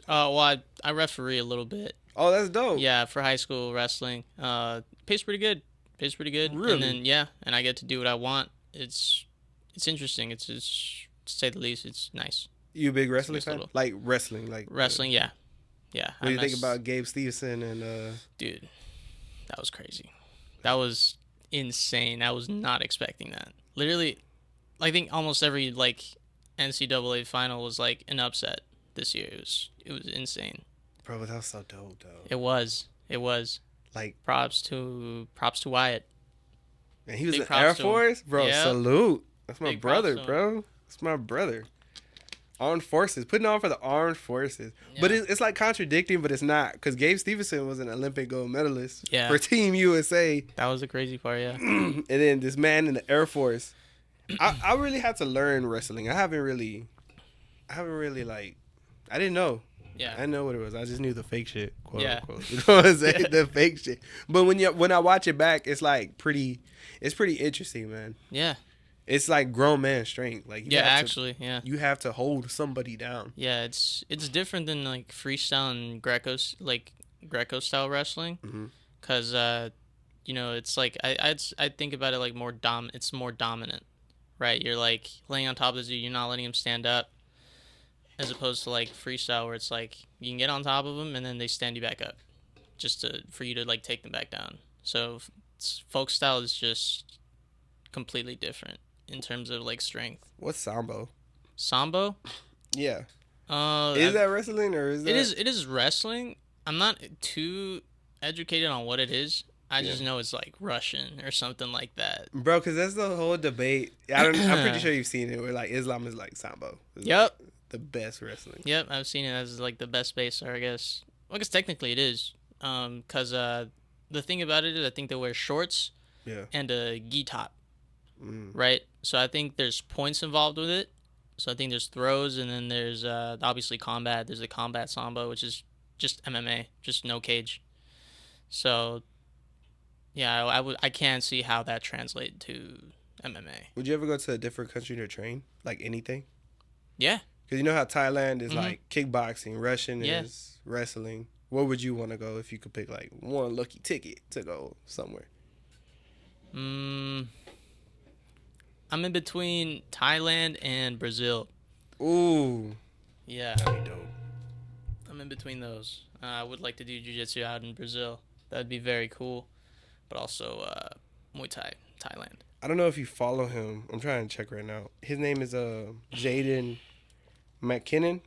I referee a little bit. Oh, that's dope. Yeah, for high school wrestling. Pays pretty good. Really? And then and I get to do what I want. It's interesting. It's to say the least. It's nice. You a big wrestling fan? Like wrestling, like wrestling. Yeah. What do you think about Gabe Stevenson and? Dude, that was crazy. That was insane. I was not expecting that. Literally, I think almost every like NCAA final was like an upset this year. It was insane. Bro, that was so dope, though. It was. Like props to Wyatt. And he was in Air Force, bro. Yep. Salute. That's my brother, bro. That's my brother. Armed Forces, putting on for the Armed Forces. Yeah. But it's like contradicting, but it's not. Because Gabe Stevenson was an Olympic gold medalist for Team USA. That was the crazy part, yeah. And then this man in the Air Force. I really had to learn wrestling. I haven't really like, I didn't know. Yeah. I didn't know what it was. I just knew the fake shit, quote unquote. You know what I'm saying? The fake shit. But when I watch it back, it's like pretty interesting, man. Yeah. It's like grown man strength. Like you have to hold somebody down. Yeah, it's different than like freestyle and Greco style wrestling, because you know, it's like I think about it like it's more dominant, right? You're like laying on top of this dude, you're not letting him stand up, as opposed to like freestyle where it's like you can get on top of them and then they stand you back up just for you to like take them back down. So folk style is just completely different in terms of like strength. What's sambo? Sambo? Yeah. Is that wrestling or is that? It is wrestling. I'm not too educated on what it is. I just know it's like Russian or something like that. Bro, because that's the whole debate. I'm pretty sure you've seen it where like Islam is like sambo. It's Yep. Like the best wrestling. Yep, I've seen it as like the best baser, I guess. Well, I guess technically it is. Because the thing about it is I think they wear shorts and a gi top. Right? So I think there's points involved with it. So I think there's throws, and then there's obviously combat. There's the combat sambo, which is just MMA, just no cage. So, yeah, I can't see how that translates to MMA. Would you ever go to a different country to train? Like anything? Yeah. Because you know how Thailand is like kickboxing, Russian is wrestling. Where would you want to go if you could pick like one lucky ticket to go somewhere? I'm in between Thailand and Brazil. Ooh. Yeah. That'd be dope. I'm in between those. I would like to do jiu-jitsu out in Brazil. That'd be very cool. But also Muay Thai, Thailand. I don't know if you follow him. I'm trying to check right now. His name is Jaden McKinnon.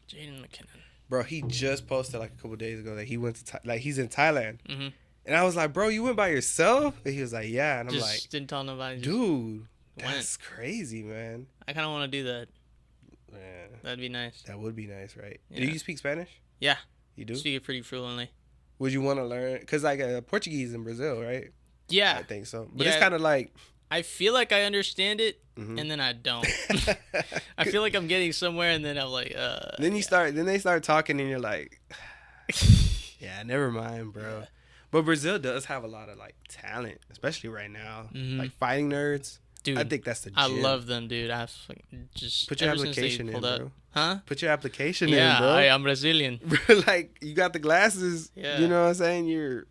Jaden McKinnon. Bro, he just posted like a couple days ago that he went to like he's in Thailand. Mm-hmm. And I was like, bro, you went by yourself? And he was like, yeah. And I'm Just like, didn't tell nobody. dude, that's crazy, man. I kind of want to do that. Yeah. That'd be nice. That would be nice, right? Yeah. Do you speak Spanish? Yeah. You do? Speak it pretty fluently. Would you want to learn? Because like Portuguese in Brazil, right? Yeah. I think so. But it's kind of like... I feel like I understand it, and then I don't. I feel like I'm getting somewhere, and then I'm like, Then they start talking, and you're like, yeah, never mind, bro. Yeah. But Brazil does have a lot of like talent, especially right now. Like fighting nerds. Dude, I think that's the gym. I love them, dude. I just put your application in, bro. Huh? Put your application in, Yeah, bro. I'm Brazilian. Like you got the glasses. Yeah. You know what I'm saying? You're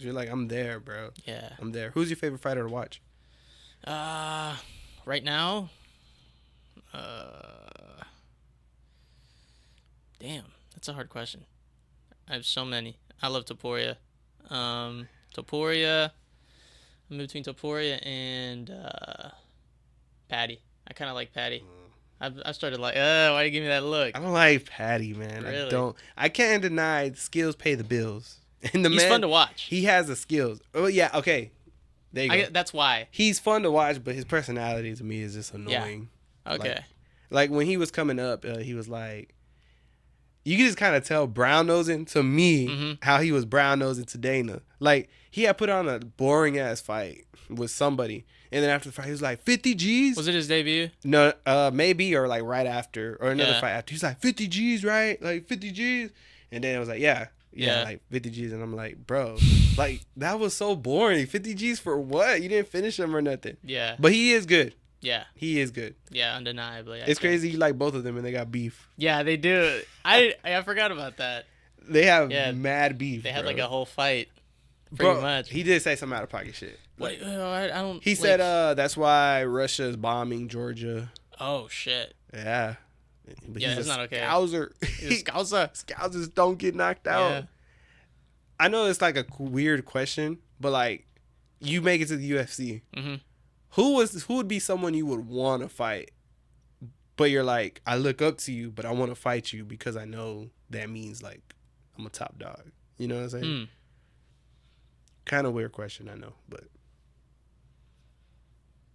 like, I'm there, bro. Yeah. I'm there. Who's your favorite fighter to watch? Right now, damn, that's a hard question. I have so many. I love Topuria. Topuria. I'm between Topuria and Patty. I kind of like Patty. I started like, why do you give me that look? I don't like Patty, man. Really? I can't deny skills pay the bills. And he's fun to watch. He has the skills. Oh yeah, okay. There you go. That's why. He's fun to watch, but his personality to me is just annoying. Yeah. Okay. Like when he was coming up, he was like, you can just kind of tell brown nosing to me how he was brown nosing to Dana. Like he had put on a boring ass fight with somebody, and then after the fight, he was like 50 G's. Was it his debut? No, maybe or like right after or another fight after. He's like 50 G's, right? Like 50 G's, and then I was like, yeah, like 50 G's, and I'm like, bro, like that was so boring. 50 G's for what? You didn't finish him or nothing. Yeah, but he is good. Yeah, he is good. Yeah, undeniably. It's crazy. You like both of them, and they got beef. Yeah, they do. I forgot about that. They have mad beef. They had like a whole fight. Pretty much. He did say some out of pocket shit. Wait, I don't. He said that's why Russia is bombing Georgia. Oh shit. Yeah. But yeah, that's not okay. Scouser. Scousers don't get knocked out. Yeah. I know it's like a weird question, but like, you make it to the UFC. Mm-hmm. Who would be someone you would want to fight? But you're like, I look up to you, but I want to fight you because I know that means like I'm a top dog. You know what I'm saying? Kind of weird question, I know, but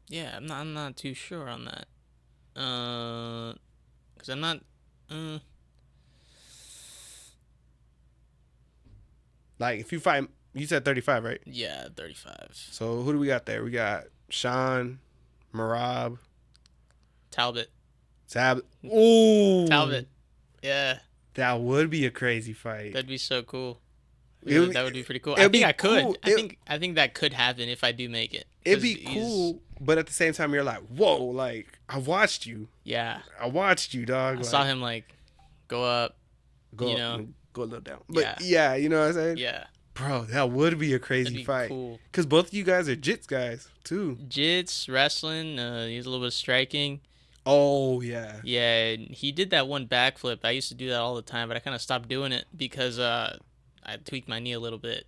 yeah, I'm not too sure on that. Because I'm not. Like if you fight, you said 35, right? Yeah, 35. So who do we got there? We got Sean, Marab, Talbot. Ooh, Talbot. Yeah. That would be a crazy fight. That'd be so cool. That would be pretty cool. I think I could. Cool. I think that could happen if I do make it. It'd be cool, but at the same time, you're like, whoa, like I watched you. Yeah. I watched you, dog. I saw him like go up. Go a little down. But yeah, you know what I'm saying? Yeah. Bro, that would be a crazy fight. Cool. Because both of you guys are jits guys, too. Jits, wrestling, he's a little bit of striking. Oh yeah. Yeah, and he did that one backflip. I used to do that all the time, but I kind of stopped doing it because I tweaked my knee a little bit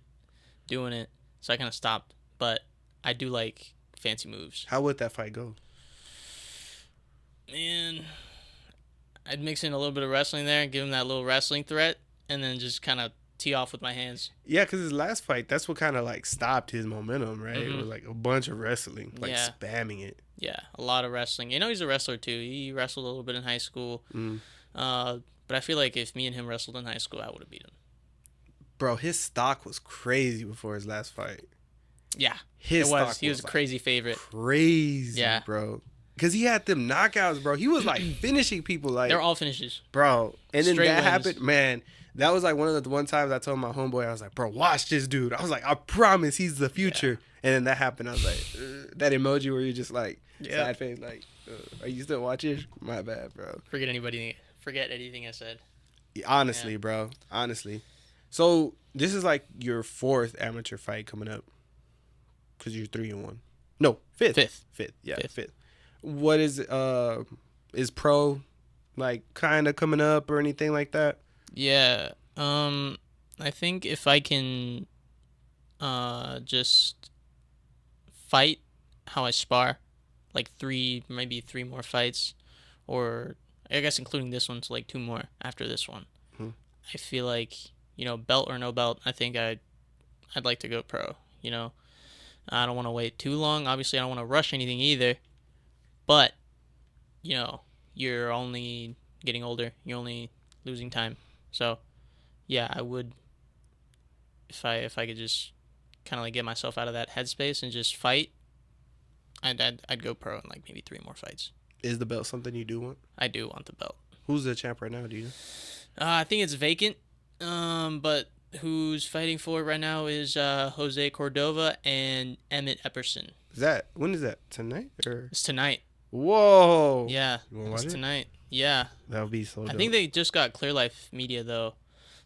doing it, so I kind of stopped. But I do like fancy moves. How would that fight go? Man, I'd mix in a little bit of wrestling there and give him that little wrestling threat, and then just kind of tee off with my hands. Yeah, because his last fight, that's what kind of like stopped his momentum, right? It was like a bunch of wrestling, like spamming it. Yeah, a lot of wrestling. You know, he's a wrestler too. He wrestled a little bit in high school. But I feel like if me and him wrestled in high school, I would have beat him. Bro, his stock was crazy before his last fight. Yeah, his stock he was a crazy favorite. Crazy, bro. Because he had them knockouts, bro. He was like finishing people. Like they're all finishes, bro. And then Straight that wins. happened, man. That was like one of the one times I told my homeboy, I was like, bro, watch this dude. I was like, I promise he's the future. Yeah. And then that happened. I was like, that emoji where you're just like, sad face, like, are you still watching? My bad, bro. Forget anything I said. Honestly, bro. Honestly. So this is like your 4th amateur fight coming up. Because you're 3-1. No, 5th. Yeah, 5th. What is pro like kind of coming up or anything like that? Yeah. I think if I can just fight how I spar, like maybe 3 more fights, or I guess including this one, so like 2 more after this one. I feel like, belt or no belt, I think I'd like to go pro. I don't want to wait too long. Obviously, I don't want to rush anything either. But, you're only getting older. You're only losing time. So, yeah, I would, if I could just kind of like get myself out of that headspace and just fight, I'd go pro in like maybe 3 more fights. Is the belt something you do want? I do want the belt. Who's the champ right now, do you know? I think it's vacant. But who's fighting for it right now is Jose Cordova and Emmett Epperson. When is that? Tonight? Or? It's tonight. Whoa. Yeah, it's tonight. Yeah. That would be so dope. I think they just got Clear Life Media, though.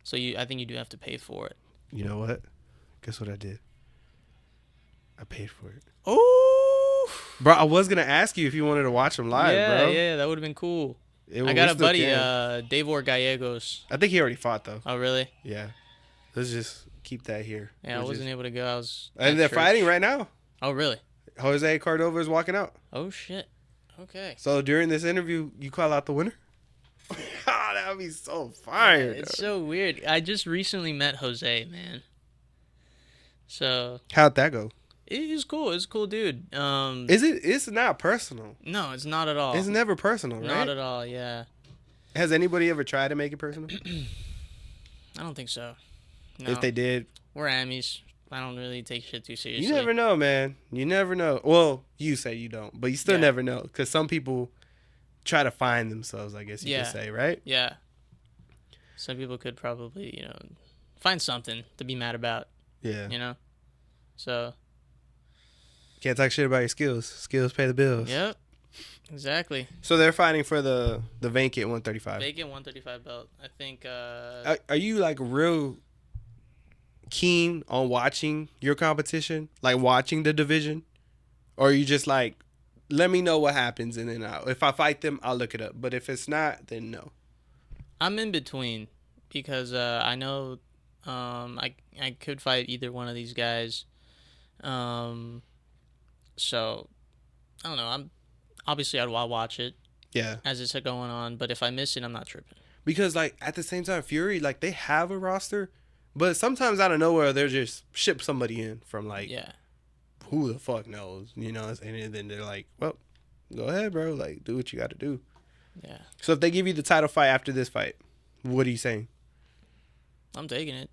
So I think you do have to pay for it. You know what? Guess what I did? I paid for it. Oh! Bro, I was going to ask you if you wanted to watch them live, bro. Yeah, that would have been cool. I got a buddy, Davor Gallegos. I think he already fought, though. Oh, really? Yeah. Let's just keep that here. Yeah, I wasn't able to go. And they're fighting right now. Oh, really? Jose Cordova is walking out. Oh, shit. Okay. So during this interview, you call out the winner? That would be so fire. It's so weird. I just recently met Jose, man. So how'd that go? It was cool. It's a cool dude. It's not personal. No, it's not at all. It's never personal, right? Not at all, yeah. Has anybody ever tried to make it personal? I don't think so. No. If they did, we're Amis. I don't really take shit too seriously. You never know, man. You never know. Well, you say you don't, but you still never know. Because some people try to find themselves, I guess you could say, right? Yeah. Some people could probably, find something to be mad about. Yeah. So. Can't talk shit about your skills. Skills pay the bills. Yep. Exactly. So they're fighting for the vacant 135. Vacant 135 belt. I think. Are you like real keen on watching your competition, like watching the division, or are you just like, let me know what happens and then if I fight them, I'll look it up, but if it's not, then no? I'm in between because I know I could fight either one of these guys, so I don't know. I'd watch it as it's going on, but if I miss it, I'm not tripping, because like at the same time, Fury, like they have a roster. But sometimes out of nowhere, they'll just ship somebody in from, like, who the fuck knows, And then they're like, well, go ahead, bro. Like, do what you got to do. Yeah. So if they give you the title fight after this fight, what are you saying? I'm taking it.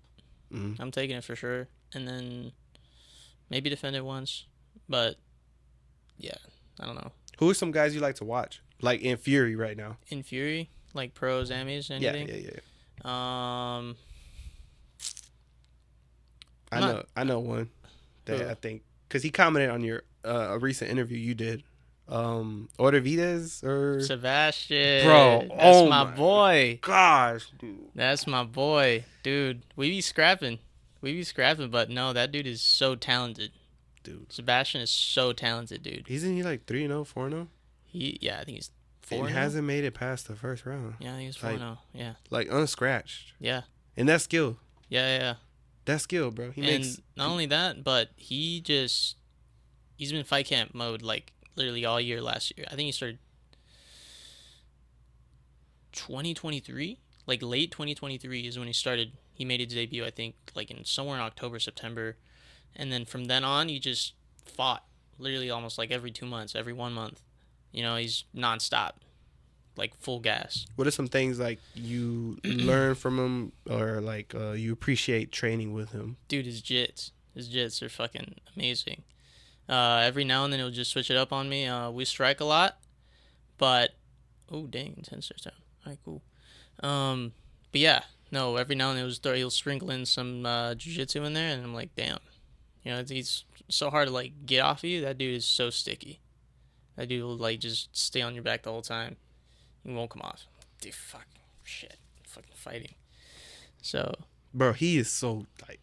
Mm-hmm. I'm taking it for sure. And then maybe defend it once. But, yeah, I don't know. Who are some guys you like to watch? Like, in Fury right now? In Fury? Like pros, Amis, anything? Yeah. I know one that I think, because he commented on your a recent interview you did. Ortivides or Sebastian. Bro, that's my boy. Gosh, dude. That's my boy. Dude, we be scrapping, but no, that dude is so talented. Dude. Sebastian is so talented, dude. Isn't he like 3-0, 4-0? I think he's 4-0? hasn't made it past the first round. Yeah, I think it's Like- 4-0. Yeah. Like unscratched. Yeah. And that's skill. Yeah. That's skill, bro. He And makes not only that, but he's been fight camp mode like literally all year last year. I think he started 2023, like late 2023 is when he started. He made his debut, I think, like in somewhere in October, September, and then from then on, he just fought literally almost like every 2 months, every 1 month. He's nonstop, like full gas. What are some things like you learn from him or like you appreciate training with him? Dude, his jits are fucking amazing. Every now and then he'll just switch it up on me. We strike a lot, but oh dang, 10 starts down. All right, cool. But yeah, no. Every now and then he'll sprinkle in some jiu-jitsu in there, and I'm like, damn, he's so hard to like get off of you. That dude is so sticky. That dude will like just stay on your back the whole time. He won't come off. Dude, fuck, shit, fucking fighting. So, Bro, he is so like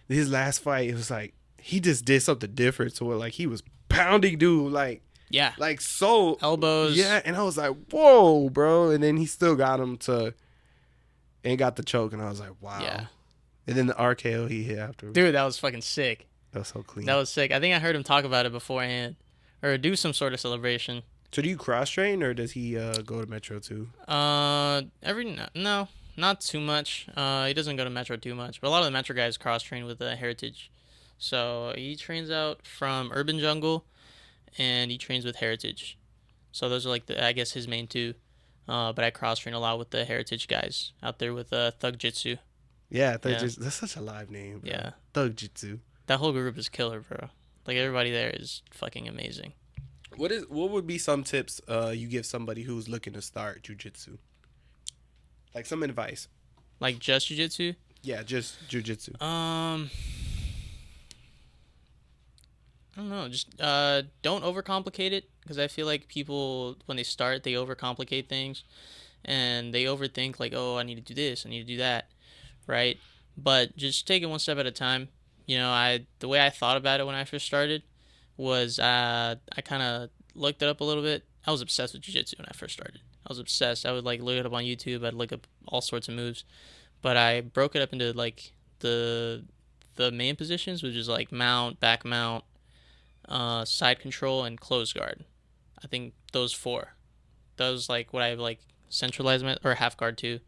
his last fight. It was like he just did something different to it. Like he was pounding dude yeah, like so elbows. Yeah, and I was like, whoa, bro. And then he still got him and got the choke, and I was like, wow. Yeah. And then the RKO he hit after. Dude, that was fucking sick. That was so clean. That was sick. I think I heard him talk about it beforehand, or do some sort of celebration. So do you cross train or does he go to Metro too? No, not too much. He doesn't go to Metro too much, but a lot of the Metro guys cross train with Heritage. So he trains out from Urban Jungle, and he trains with Heritage. So those are like I guess his main two. But I cross train a lot with the Heritage guys out there with Thug Jitsu. Yeah, that's such a live name. Bro. Yeah, Thug Jitsu. that whole group is killer, bro. Like everybody there is fucking amazing. What would be some tips you give somebody who's looking to start jiu-jitsu? Like some advice. Like just jiu-jitsu? Yeah, just jiu-jitsu. I don't know. Just don't overcomplicate it, because I feel like people when they start they overcomplicate things, and they overthink like, oh, I need to do this, I need to do that, right? But just take it one step at a time. The way I thought about it when I first started was I kind of looked it up a little bit. I was obsessed with jiu-jitsu when I first started. I was obsessed. I would like look it up on YouTube. I'd look up all sorts of moves, but I broke it up into like the main positions, which is like mount, back mount, side control, and close guard. I think those four. Those like what I like centralized or half guard too.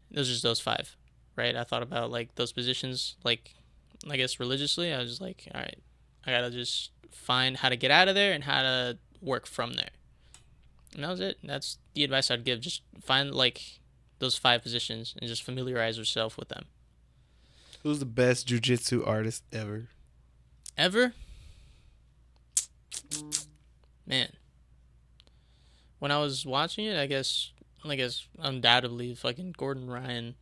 Those are just those five, right? I thought about like those positions, like I guess religiously. I was just like, all right, I gotta just find how to get out of there and how to work from there. And that was it. That's the advice I'd give. Just find like those 5 positions and just familiarize yourself with them. Who's the best jiu-jitsu artist ever? Ever? Man. When I was watching it, I guess undoubtedly fucking Gordon Ryan.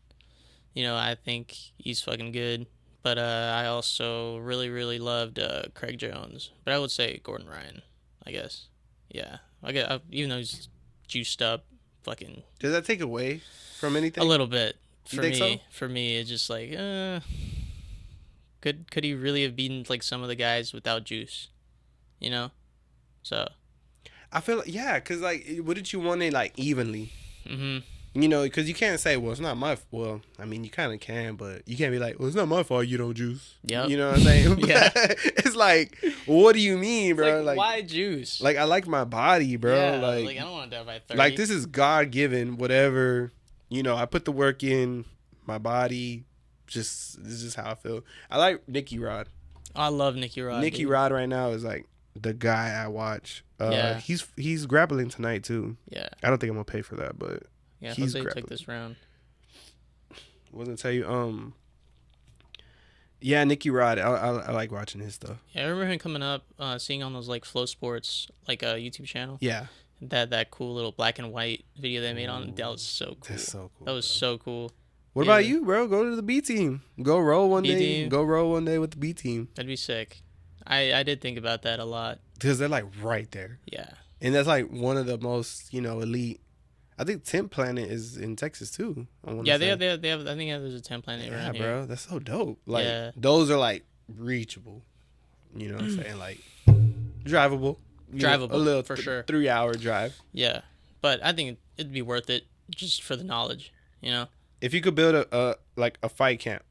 I think he's fucking good. But I also really, really loved Craig Jones. But I would say Gordon Ryan, I guess. Yeah. Even though he's juiced up, fucking... Does that take away from anything? A little bit. You think so? For me, it's just like, could he really have beaten like some of the guys without juice? So... I feel like, yeah, because like, wouldn't you want it like evenly? Mm-hmm. Because you can't say, well, it's not my well, I mean, you kind of can, but you can't be like, well, it's not my fault you don't juice. Yep. You know what I'm saying? Yeah. It's like, what do you mean, bro? Like, why juice? Like, I like my body, bro. Yeah, like I don't want to die by 30. Like, this is God-given, whatever. I put the work in, my body, this is how I feel. I like Nicky Rod. I love Nicky Rod. Nicky Rod right now is like the guy I watch. Yeah. He's grappling tonight, too. Yeah. I don't think I'm going to pay for that, but... Yeah, he's Jose grappling. took this round. Wasn't tell you. Yeah, Nicky Rod. I like watching his stuff. Yeah, I remember him coming up, seeing on those like Flow Sports like YouTube channel. Yeah, that cool little black and white video they made on. That was so cool. that's so cool. That was so cool. What about you, bro? Go to the B team. Go roll one B day. team. Go roll one day with the B team. That'd be sick. I did think about that a lot. Because they're like right there, Yeah. and that's like one of the most elite. I think Tent Planet is in Texas too. Yeah, they have. I think there's a 10 planet Yeah, around here. bro, that's so dope. Like Yeah. those are like reachable. You know what I'm saying? Like drivable. Drivable, a little for sure. 3-hour drive. Yeah, but I think it'd be worth it just for the knowledge, you know. If you could build a fight camp,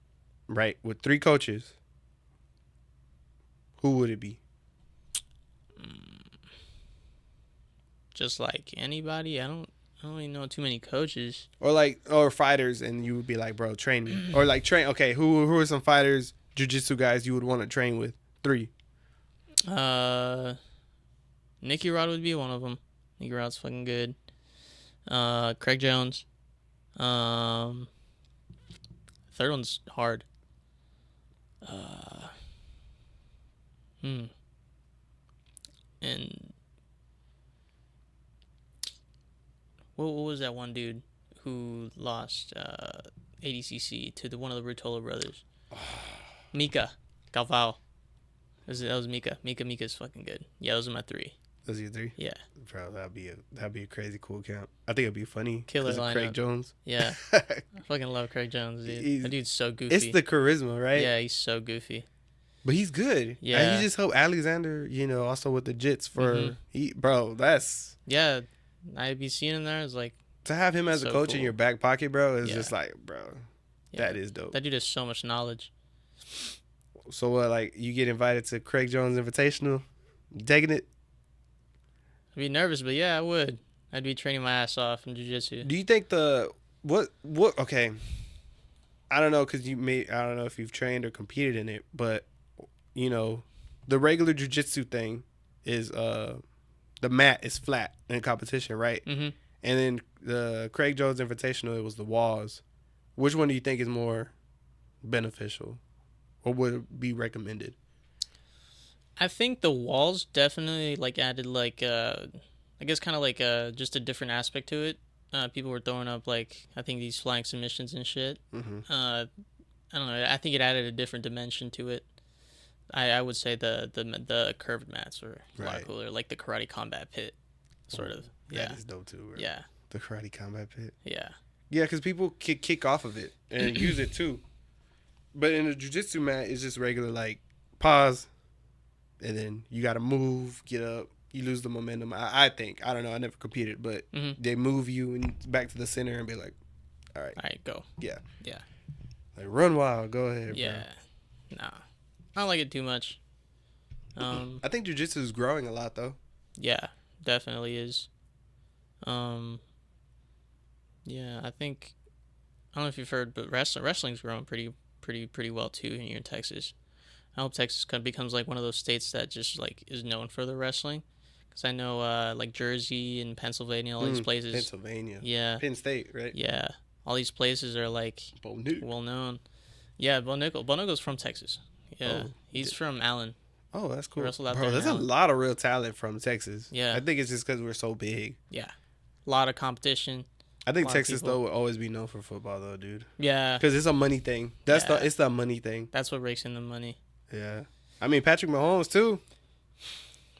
right, with 3 coaches, who would it be? Just like anybody, I don't really know too many coaches. Or fighters, and you would be like, bro, train me. Or like train. Okay, who are some fighters, jiu-jitsu guys you would want to train with? 3. Nicky Rod would be one of them. Nicky Rod's fucking good. Craig Jones. Third one's hard. And what was that one dude who lost ADCC to one of the Rutola brothers? Mika Galvao. That was Mika. Mika's fucking good. Yeah, those are my 3. Those are your 3? Yeah. Bro, that'd be a crazy cool camp. I think it'd be funny. Killer lineup. Craig Jones. Yeah. I fucking love Craig Jones, dude. That dude's so goofy. It's the charisma, right? Yeah, he's so goofy. But he's good. Yeah. And you just hope Alexander, also with the jits for that's yeah. I'd be seeing him there. It's like to have him as a coach in your back pocket, bro, is just like, bro, that is dope. That dude has so much knowledge. So what, like you get invited to Craig Jones Invitational? You taking it? I'd be nervous, but yeah, I would. I'd be training my ass off in jiu-jitsu. Do you think what okay. I don't know, cause I don't know if you've trained or competed in it, but the regular jiu-jitsu thing is the mat is flat in competition, right? Mm-hmm. And then the Craig Jones Invitational, it was the walls. Which one do you think is more beneficial, or would be recommended? I think the walls definitely added I guess kind of just a different aspect to it. People were throwing up I think these flying submissions and shit. Mm-hmm. I don't know. I think it added a different dimension to it. I would say the curved mats were a lot cooler, like the karate combat pit, sort of. Yeah, that is dope too. Right? Yeah, the karate combat pit. Yeah, yeah, because people kick off of it and use it too. But in the jiu-jitsu mat, it's just regular pause, and then you got to move, get up. You lose the momentum. I think. I don't know. I never competed, but they move you and back to the center and be like, all right, go. Yeah. Yeah. Like, run wild. Go ahead, yeah. Bro. Nah. I don't like it too much. I think jiu-jitsu is growing a lot, though. Yeah, definitely is. Yeah, I think, I don't know if you've heard, but wrestling's growing pretty well too here in Texas. I hope Texas becomes one of those states that just is known for the wrestling. Because I know Jersey and Pennsylvania, all these places. Pennsylvania. Yeah. Penn State, right? Yeah. All these places are well known. Yeah, Bo Nickel's from Texas. Yeah. He's from Allen. Oh, that's cool. Bro, there's a lot of real talent from Texas. Yeah. I think it's just because we're so big. Yeah. A lot of competition. I think Texas, though, will always be known for football, though, dude. Yeah. Because it's a money thing. It's the money thing. That's what rakes in the money. Yeah. I mean, Patrick Mahomes, too.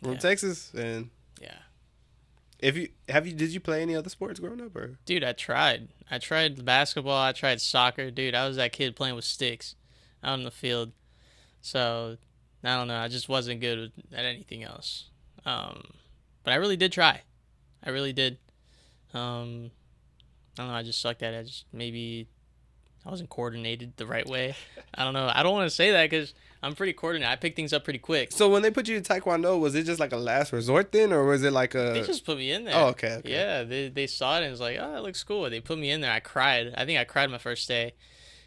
From Texas. And yeah. Did you play any other sports growing up? Or? Dude, I tried. I tried basketball. I tried soccer. Dude, I was that kid playing with sticks out in the field. So, I don't know. I just wasn't good at anything else. But I really did try. I really did. I don't know. I just sucked at it. Maybe I wasn't coordinated the right way. I don't know. I don't want to say that because I'm pretty coordinated. I pick things up pretty quick. So when they put you in Taekwondo, was it just a last resort then, or was it They just put me in there. Oh, okay. Yeah, they saw it and was like, oh, that looks cool. They put me in there. I cried. I think I cried my first day.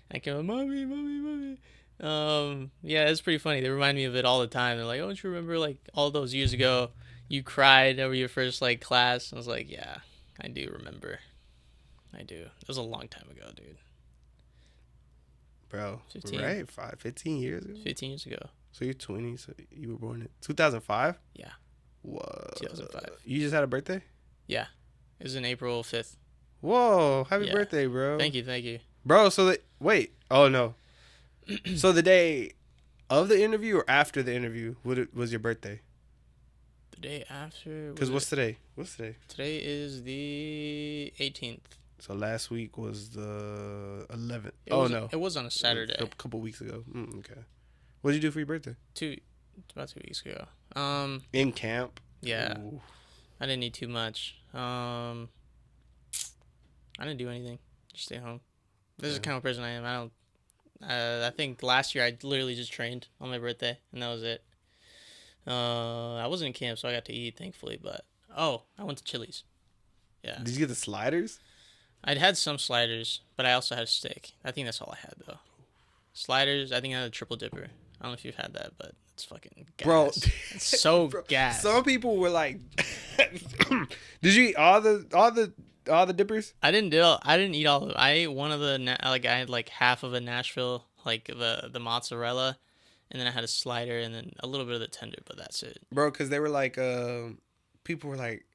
I came up, mommy. Yeah, it's pretty funny. They remind me of it all the time. They're like, oh, don't you remember all those years ago you cried over your first class? I was like, yeah, I do remember. I do. It was a long time ago, dude. Bro, 15. Right? 15 years ago? 15 years ago. So you're 20, so you were born in 2005? Yeah. Whoa. 2005. You just had a birthday? Yeah. It was in April 5th. Whoa. Happy birthday, bro. Thank you. Bro, wait. Oh, no. So the day of the interview or after the interview was your birthday? The day after. Because what's today? Today is the 18th. So last week was the 11th. It was on a Saturday. A couple weeks ago. Okay. What did you do for your birthday? About 2 weeks ago. In camp? Yeah. Ooh. I didn't eat too much. I didn't do anything. Just stay home. This is the Yeah. kind of person I am. I don't. I think last year I literally just trained on my birthday, and that was it. I wasn't in camp, so I got to eat, thankfully. But I went to Chili's. Yeah, Did you get the sliders? I'd had some sliders, but I also had a steak. I think that's all I had though. Sliders. I think I had a triple dipper. I don't know if you've had that, but it's fucking gas. Bro. It's so Bro, gas. Some people were like, "Did you eat all the dippers?" I didn't eat all of it. I ate one of the I had like half of a Nashville, like the mozzarella, and then I had a slider and then a little bit of the tender, but that's it. Bro, because they were like, people were like,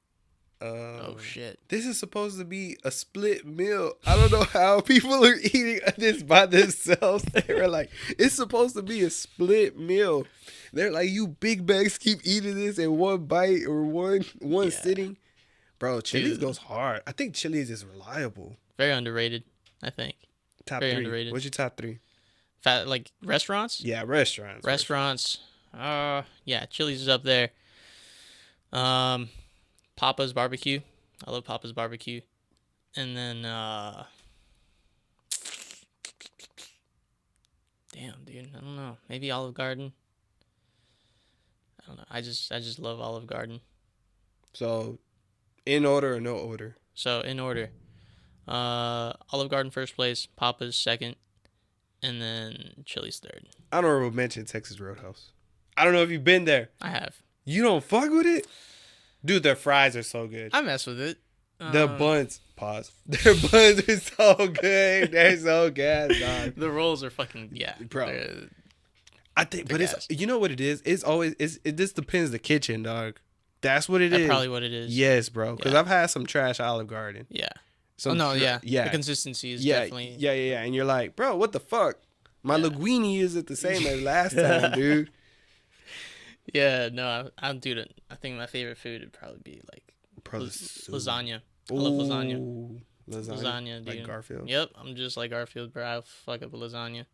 Oh shit. this is supposed to be a split meal. I don't know how people are eating this by themselves. They were like, it's supposed to be a split meal. They're like, you big bags keep eating this in one bite or one sitting. Bro, Chili's goes hard. I think Chili's is reliable. Very underrated, I think. Top Very 3. underrated. What's your top 3? Like restaurants? Yeah, restaurants. Restaurants. Yeah, Chili's is up there. Papa's barbecue. I love Papa's barbecue. And then damn, dude, I don't know. Maybe Olive Garden. I don't know. I just love Olive Garden. So, in order or no order? So, in order. Olive Garden first place, Papa's second, and then Chili's third. Honorable mention Texas Roadhouse. I don't know if you've been there. I have. You don't fuck with it? Dude, their fries are so good. I mess with it. The buns, pause. Their buns are so good. They're so gas, dog. The rolls are fucking, Bro. I think, but it's, you know what it is? It's always, it just depends the kitchen, dog. That's what it is. That's probably what it is. Yes, bro. Because Yeah. I've had some trash Olive Garden. Yeah. Some Yeah. Yeah. The consistency is Yeah, definitely. yeah. And you're like, bro, what the fuck? My linguine isn't the same as last time, dude. Yeah, no, I'll do it. I think my favorite food would probably be like lasagna. I love lasagna. Ooh, Lasagna, dude. Like Garfield. Yep, I'm just like Garfield, bro. I fuck up a lasagna.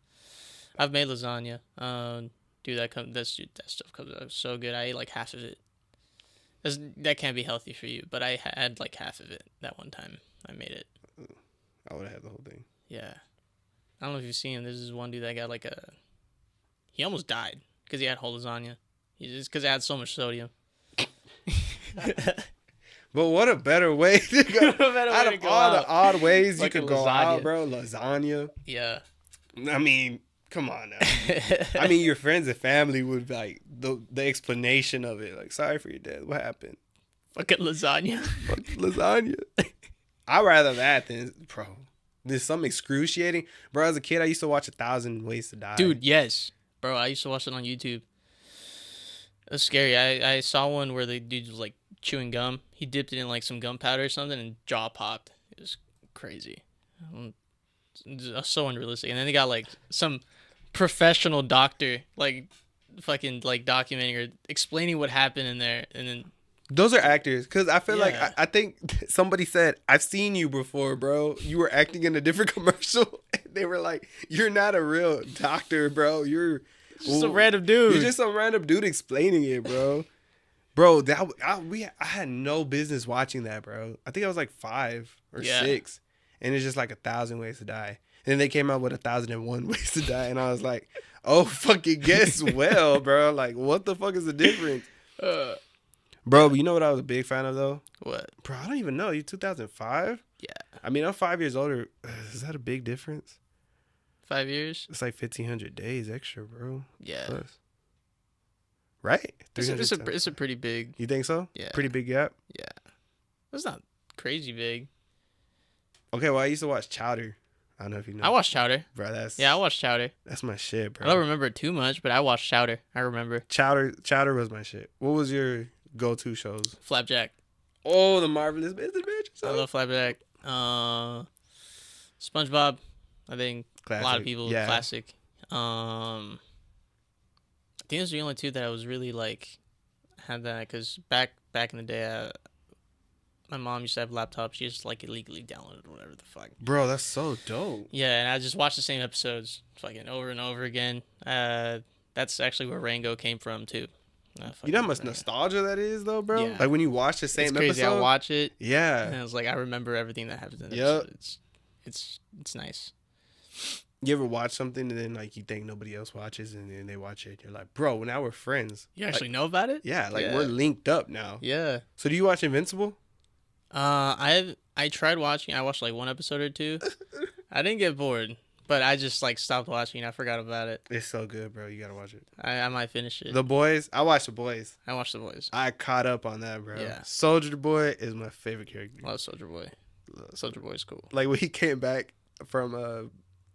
I've made lasagna. Dude, that stuff comes out so good. I ate like half of it. That can't be healthy for you, but I had like half of it that one time I made it. I would have had the whole thing. Yeah. I don't know if you've seen him. There's this one dude that got like he almost died because he had whole lasagna. Just because it had so much sodium. But what a better way to go. Out of all the odd ways Like you could go out, bro. Lasagna. Yeah. I mean, come on now. I mean, your friends and family would like the explanation of it. Like, sorry for your death. What happened? Fucking lasagna. Fucking lasagna. I'd rather that than, bro. There's something excruciating. Bro, as a kid, I used to watch 1,000 Ways to Die. Dude, yes. Bro, I used to watch it on YouTube. It was scary. I saw one where the dude was like chewing gum. He dipped it in like some gunpowder or something and jaw popped. It was crazy. It's so unrealistic. And then they got like some professional doctor like fucking like documenting or explaining what happened in there, and then those are actors, because I feel like Yeah. I think somebody said, I've seen you before, bro. You were acting in a different commercial. And they were like, you're not a real doctor, bro. You're just a random dude. You're just some random dude explaining it, bro. Bro, I had no business watching that, bro. I think I was like 5 or 6, and it's just like 1,000 Ways to Die. And then they came out with 1,001 Ways to Die, and I was like, oh, fucking guess well, bro. Like, what the fuck is the difference? Bro, but you know what I was a big fan of, though? What? Bro, I don't even know. You 2005? Yeah. I mean, I'm 5 years older. Is that a big difference? 5 years? It's like 1,500 days extra, bro. Yeah. Plus. Right? It's a pretty big. You think so? Yeah. Pretty big gap? Yeah. It's not crazy big. Okay, well, I used to watch Chowder. I don't know if you know. I watched Chowder. Bro, I watched Chowder. that's my shit, bro. I don't remember it too much, but I watched Chowder. I remember. Chowder was my shit. What was your go-to shows? Flapjack. Oh, The Marvelous Mrs. Adventures. I love Flapjack. SpongeBob. I think Classic. a lot of people Yeah. classic. I think those are the only two that I was really like had that because back in the day, my mom used to have laptops. She just like illegally downloaded whatever the fuck. Bro, that's so dope. Yeah, and I just watched the same episodes fucking over and over again. That's actually where Rango came from too. You know how much nostalgia that is, though, bro? Yeah. Like, when you watch the same It's crazy. episode. I watch it. Yeah. And it's like, I remember everything that happens in the Yep. episode. It's nice. You ever watch something and then, like, you think nobody else watches and then they watch it? You're like, bro, now we're friends. You actually like, know about it? Yeah, like, we're linked up now. Yeah. So, do you watch Invincible? I tried watching. I watched like one episode or two. I didn't get bored, but I just like stopped watching. I forgot about it. It's so good, bro. You gotta watch it. I might finish it. The Boys. I watched The Boys. I watched The Boys. I caught up on that, bro. Yeah. Soldier Boy is my favorite character. Love Soldier Boy. Soldier Boy's cool. Like, when he came back from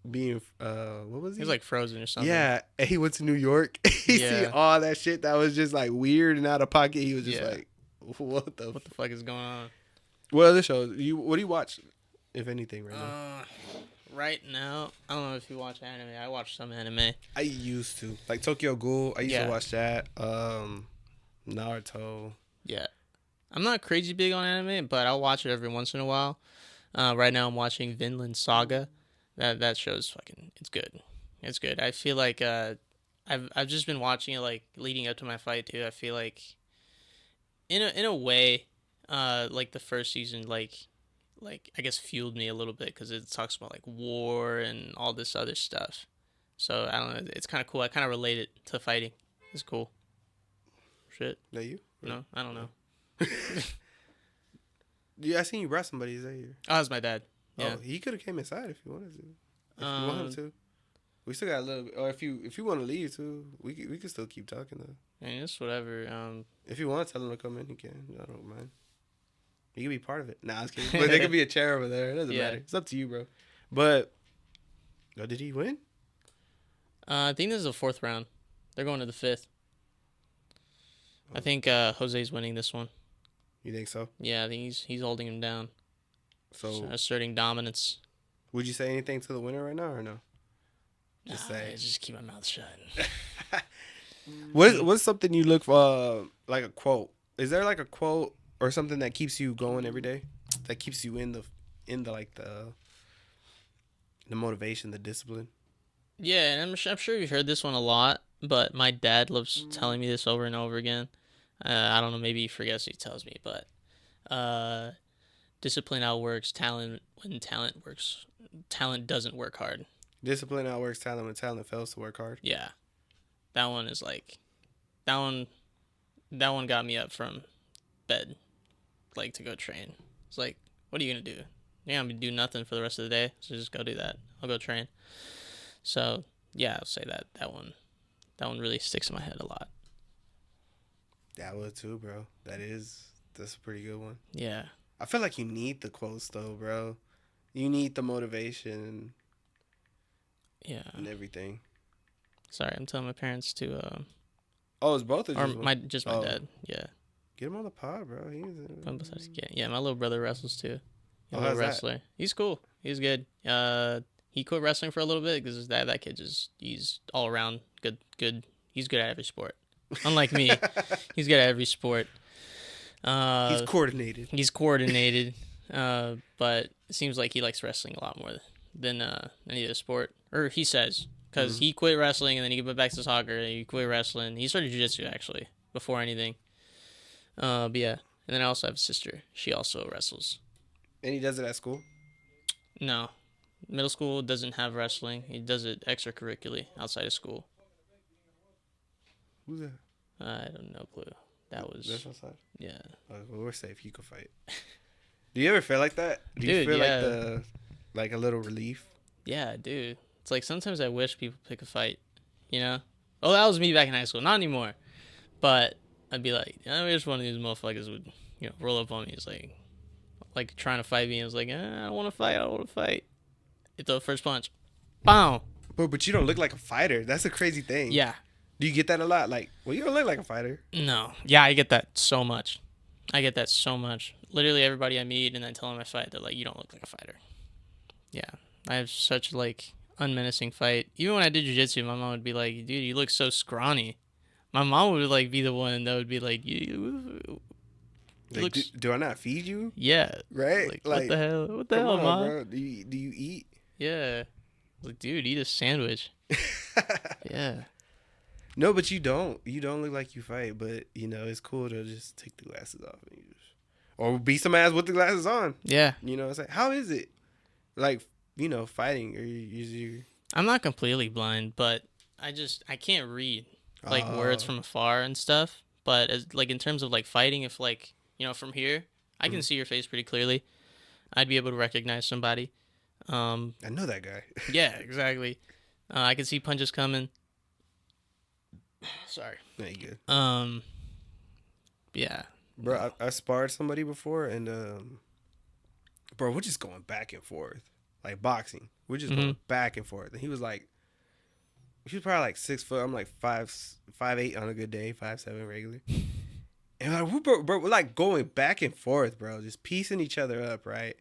being what was he? He was like frozen or something. Yeah, and he went to New York. He see all that shit that was just like weird and out of pocket. He was just like, what the fuck is going on? What other shows? What do you watch, if anything, right now? Right now, I don't know if you watch anime. I watch some anime. I used to. Like Tokyo Ghoul. I used to watch that. Naruto. Yeah. I'm not crazy big on anime, but I'll watch it every once in a while. Right now I'm watching Vinland Saga. That show's fucking, it's good. It's good. I feel like I've just been watching it like leading up to my fight too. I feel like in a way, like the first season like I guess fueled me a little bit because it talks about like war and all this other stuff. So I don't know. It's kind of cool. I kind of relate it to fighting. It's cool. Shit. That you? No, I don't know. Yeah, I seen you brought somebody. Is that you? Oh, that's my dad. Yeah. Oh, he could have came inside if you wanted to. If you wanted to. We still got a little bit. Or if you want to leave too, we can still keep talking though. I mean, it's whatever. If you want to tell him to come in, he can. I don't mind. He can be part of it. Nah, I was kidding. But there could be a chair over there. It doesn't matter. It's up to you, bro. But, did he win? I think this is the 4th round. They're going to the 5th. I think Jose's winning this one. You think so? Yeah, I think he's holding him down. So asserting dominance. Would you say anything to the winner right now or no? Just say. Just keep my mouth shut. What's something you look for? Like a quote? Is there like a quote or something that keeps you going every day? That keeps you in the motivation, the discipline. Yeah, and I'm sure you've heard this one a lot, but my dad loves telling me this over and over again. I don't know, maybe he forgets what he tells me, but discipline outworks talent when talent doesn't work hard. Discipline outworks talent when talent fails to work hard. Yeah. That one is like that one got me up from bed like to go train. It's like, what are you gonna do? You're not gonna do nothing for the rest of the day, so just go do that. I'll go train. So yeah, I'll say that one really sticks in my head a lot. That would too, bro. That's a pretty good one. Yeah. I feel like you need the quotes though, bro. You need the motivation. Yeah. And everything. Sorry, I'm telling my parents to. Oh, it's both of you. Or my dad. Yeah. Get him on the pod, bro. Yeah, my little brother wrestles too. He's a little wrestler. That? He's cool. He's good. He quit wrestling for a little bit because that kid he's all around good. He's good at every sport. Unlike me, he's good at every sport. He's coordinated. But it seems like he likes wrestling a lot more than any other sport. Or he says, because he quit wrestling and then he went back to soccer and he quit wrestling. He started jiu-jitsu actually before anything. But yeah, and then I also have a sister. She also wrestles. And he does it at school? No, middle school doesn't have wrestling. He does it extracurricularly outside of school. Who's that? I don't know, clue. That's outside? Yeah. Well, we're safe. You can fight. Do you ever feel like that? Do you feel like a little relief? Yeah, dude. It's like sometimes I wish people pick a fight, you know? Oh, that was me back in high school. Not anymore. But I'd be like, I wish one of these motherfuckers would, roll up on me. It's like trying to fight me. I was like, I don't want to fight. Hit the first punch. Bow. But you don't look like a fighter. That's a crazy thing. Yeah. Do you get that a lot? Like, well, you don't look like a fighter. No. Yeah, I get that so much. Literally everybody I meet and I tell them I fight, they're like, you don't look like a fighter. Yeah. I have such, unmenacing fight. Even when I did jiu-jitsu, my mom would be like, dude, you look so scrawny. My mom would, be the one that would be like, do I not feed you? Yeah. Right? What the hell? What the hell, Mom? Bro. Do you eat? Yeah. Dude, eat a sandwich. Yeah. No, but you don't. You don't look like you fight. But you know, it's cool to just take the glasses off and or beat some ass with the glasses on. Yeah. You know, it's like, how is it? Like, you know, fighting or you I'm not completely blind, but I can't read like words from afar and stuff. But as like in terms of like fighting, if like from here, I can see your face pretty clearly. I'd be able to recognize somebody. I know that guy. Yeah, exactly. I can see punches coming. Sorry. Yeah, you good. Yeah. Bro, I sparred somebody before, and bro, we're just going back and forth like boxing. We're just going back and forth, and he was probably like 6 foot. I'm like 5'8" on a good day, 5'7" regular. And we're like going back and forth, bro, just piecing each other up, right?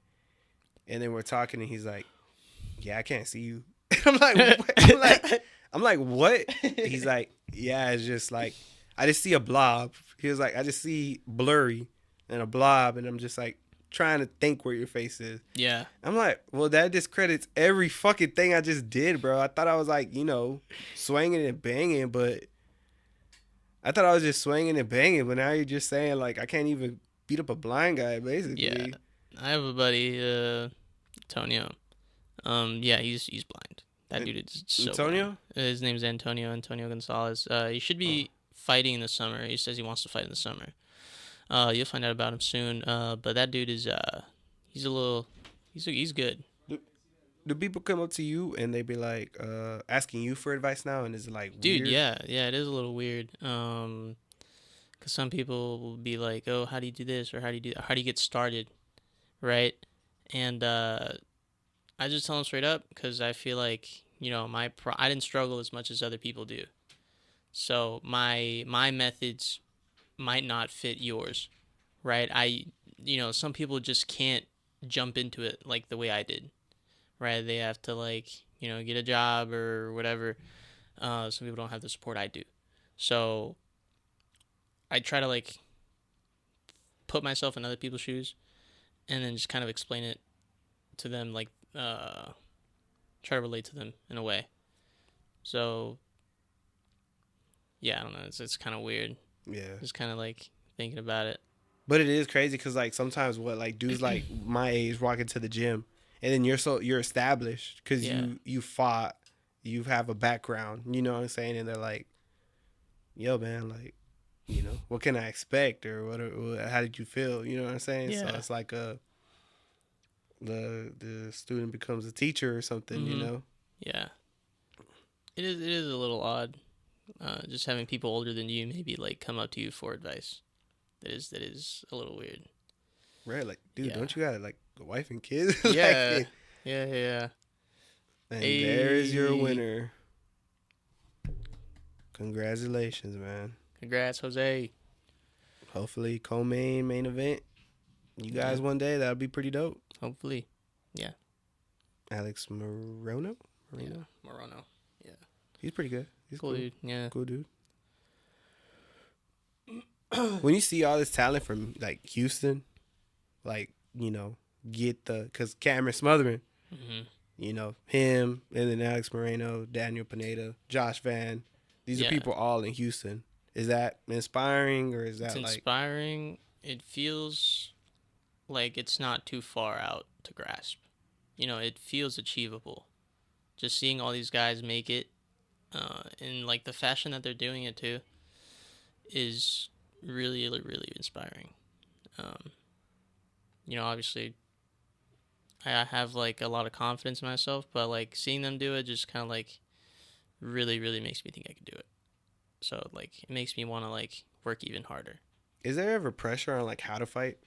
And then we're talking, and he's like, "Yeah, I can't see you." I'm like, what? I'm like, what? He's like, "Yeah, it's just like I just see a blob." He was like, "I just see blurry and a blob," and I'm just like trying to think where your face is. Yeah. I'm like, well, that discredits every fucking thing I just did, bro. I thought I was like, swinging and banging, but I thought I was just swinging and banging, but now you're just saying like I can't even beat up a blind guy, basically. Yeah. I have a buddy, Antonio. Yeah, he's blind. That dude is so Antonio? blind. His name's Antonio Gonzalez. He should be fighting in the summer. He says he wants to fight in the summer. You'll find out about him soon. But that dude is he's good. Do people come up to you and they be like asking you for advice now, and is it like Dude, weird? yeah, it is a little weird. Cause some people will be like, "Oh, how do you do this?" or "How do you do that? How do you get started?" Right? And I just tell them straight up because I feel like I didn't struggle as much as other people do, so my methods might not fit yours, right? Some people just can't jump into it like the way I did, right? They have to like get a job or whatever. Some people don't have the support I do, so I try to like put myself in other people's shoes and then just kind of explain it to them, like try to relate to them in a way. So yeah, I don't know, it's kind of weird. Yeah. Just kind of like thinking about it. But it is crazy because like sometimes what like dudes like my age walk into the gym, and then you're established because you fought, you have a background, you know what I'm saying, and they're like, "Yo, man, like, what can I expect, or how did you feel?" You know what I'm saying? Yeah. So it's like the student becomes a teacher or something, you know? Yeah. It is a little odd. Just having people older than you maybe like come up to you for advice. That is a little weird. Right, like, dude, Yeah. don't you got like a wife and kids? Yeah. Yeah. And there's your winner. Congratulations, man. Congrats, Jose. Hopefully, co-main main event. You guys one day, that'll be pretty dope. Hopefully. Yeah. Alex Morono? Yeah. Morono. Yeah. He's pretty good. He's Cool dude. Yeah. Cool dude. When you see all this talent from like Houston, like, because Cameron Smothering, him, and then Alex Moreno, Daniel Pineda, Josh Van, these are people all in Houston. Is that inspiring, or is that it's inspiring? It feels like it's not too far out to grasp. It feels achievable. Just seeing all these guys make it, in like the fashion that they're doing it too, is really, really inspiring. Obviously, I have like a lot of confidence in myself, but like seeing them do it just kind of like really, really makes me think I could do it. So like it makes me want to like work even harder. Is there ever pressure on like how to fight?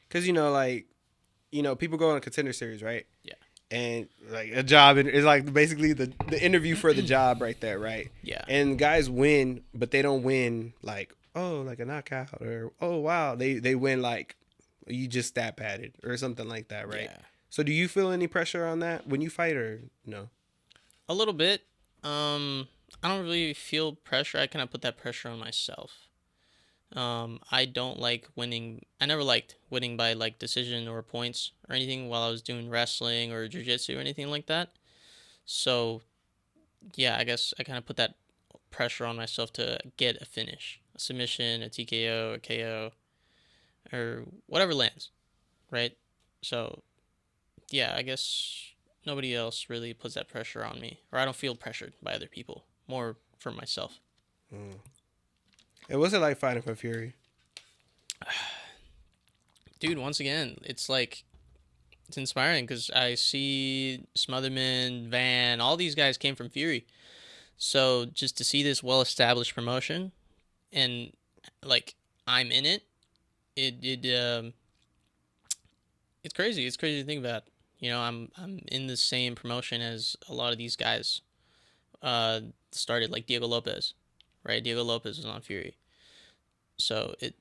Because people go on a Contender Series, right? Yeah. And like a job is like basically the interview for the job right there, right? Yeah. And guys win, but they don't win like, oh, like a knockout, or oh wow, they win like you just stat padded or something like that, right? Yeah. So do you feel any pressure on that when you fight, or no? A little bit. I don't really feel pressure. I kind of put that pressure on myself. I don't like winning. I never liked winning by like decision or points or anything while I was doing wrestling or jiu-jitsu or anything like that. So, yeah, I guess I kind of put that pressure on myself to get a finish, a submission, a TKO, a KO, or whatever lands, right? So, yeah, I guess nobody else really puts that pressure on me, or I don't feel pressured by other people, more for myself. Mm. And what's it like fighting for Fury? Dude, once again, it's like, it's inspiring because I see Smotherman, Van, all these guys came from Fury. So just to see this well-established promotion and like I'm in it, it's crazy. It's crazy to think about. You know, I'm in the same promotion as a lot of these guys. Started like Diego Lopez, right? Diego Lopez was on Fury, so it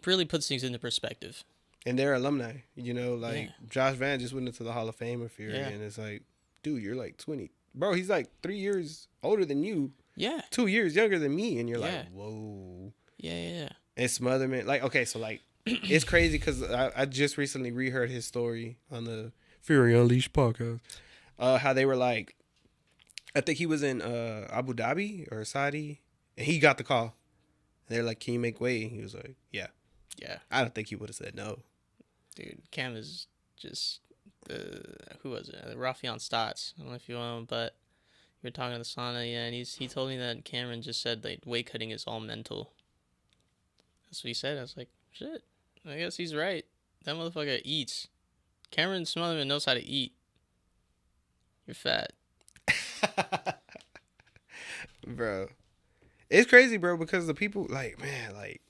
really puts things into perspective. And they're alumni, like Yeah. Josh Van just went into the Hall of Fame of Fury, Yeah. and it's like, dude, you're like 20, bro. He's like 3 years older than you, Yeah. 2 years younger than me, and you're Yeah. like, whoa. Yeah. And Smotherman, like, okay, so like, it's crazy because I just recently reheard his story on the Fury Unleashed podcast. How they were like, I think he was in Abu Dhabi or Saudi, and he got the call. And they're like, "Can you make weight?" And he was like, "Yeah." Yeah. I don't think he would have said no. Dude, Cam is just who was it? Rafion Stotts. I don't know if you know him, but you were talking to the sauna, yeah, and he told me that Cameron just said like weight cutting is all mental. That's what he said. I was like, shit. I guess he's right. That motherfucker eats. Cameron Smotherman knows how to eat. You're fat. Bro. It's crazy, bro, because the people, like, man, like,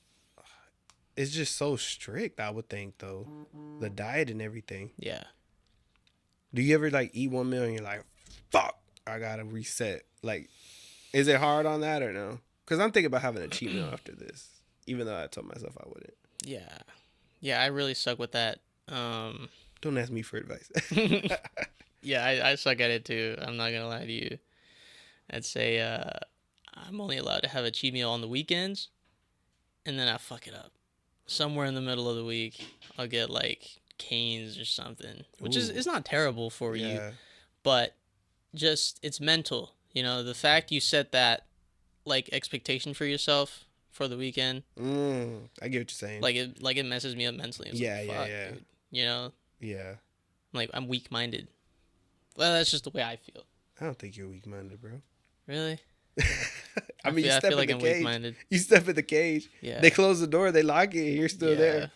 it's just so strict, I would think, though. The diet and everything. Yeah. Do you ever, like, eat one meal and you're like, fuck, I gotta reset? Like, is it hard on that or no? Because I'm thinking about having a cheat meal after this, even though I told myself I wouldn't. Yeah. Yeah, I really suck with that. Don't ask me for advice. Yeah, I suck at it too. I'm not gonna lie to you. I'd say I'm only allowed to have a cheat meal on the weekends, and then I fuck it up. Somewhere in the middle of the week, I'll get like Cane's or something, which is Ooh. it's not terrible for you, Yeah. but just it's mental. You know, the fact you set that like expectation for yourself for the weekend, I get what you're saying. like it messes me up mentally. It's Yeah, like, yeah, fuck, yeah. dude. You know, Yeah. I'm weak minded. Well, that's just the way I feel. I don't think you're weak-minded, bro. Really? I mean, you I step feel in like the I'm cage. weak-minded. You step in the cage. Yeah. They close the door. They lock it. And you're still Yeah. there.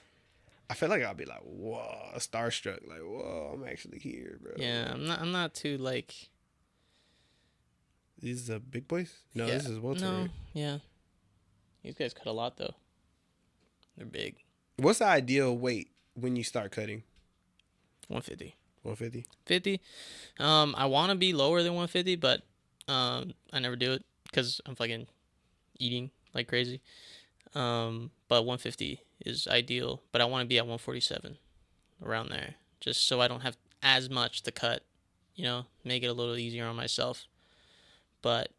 I feel like I'll be like, whoa, starstruck. Like, whoa, I'm actually here, bro. Yeah, I'm not too like. These are big boys? No, yeah, this is welterweight. No, yeah. These guys cut a lot though. They're big. What's the ideal weight when you start cutting? 150. 150? 50. I want to be lower than 150, but I never do it because I'm fucking eating like crazy. But 150 is ideal, but I want to be at 147, around there, just so I don't have as much to cut. You know, make it a little easier on myself. But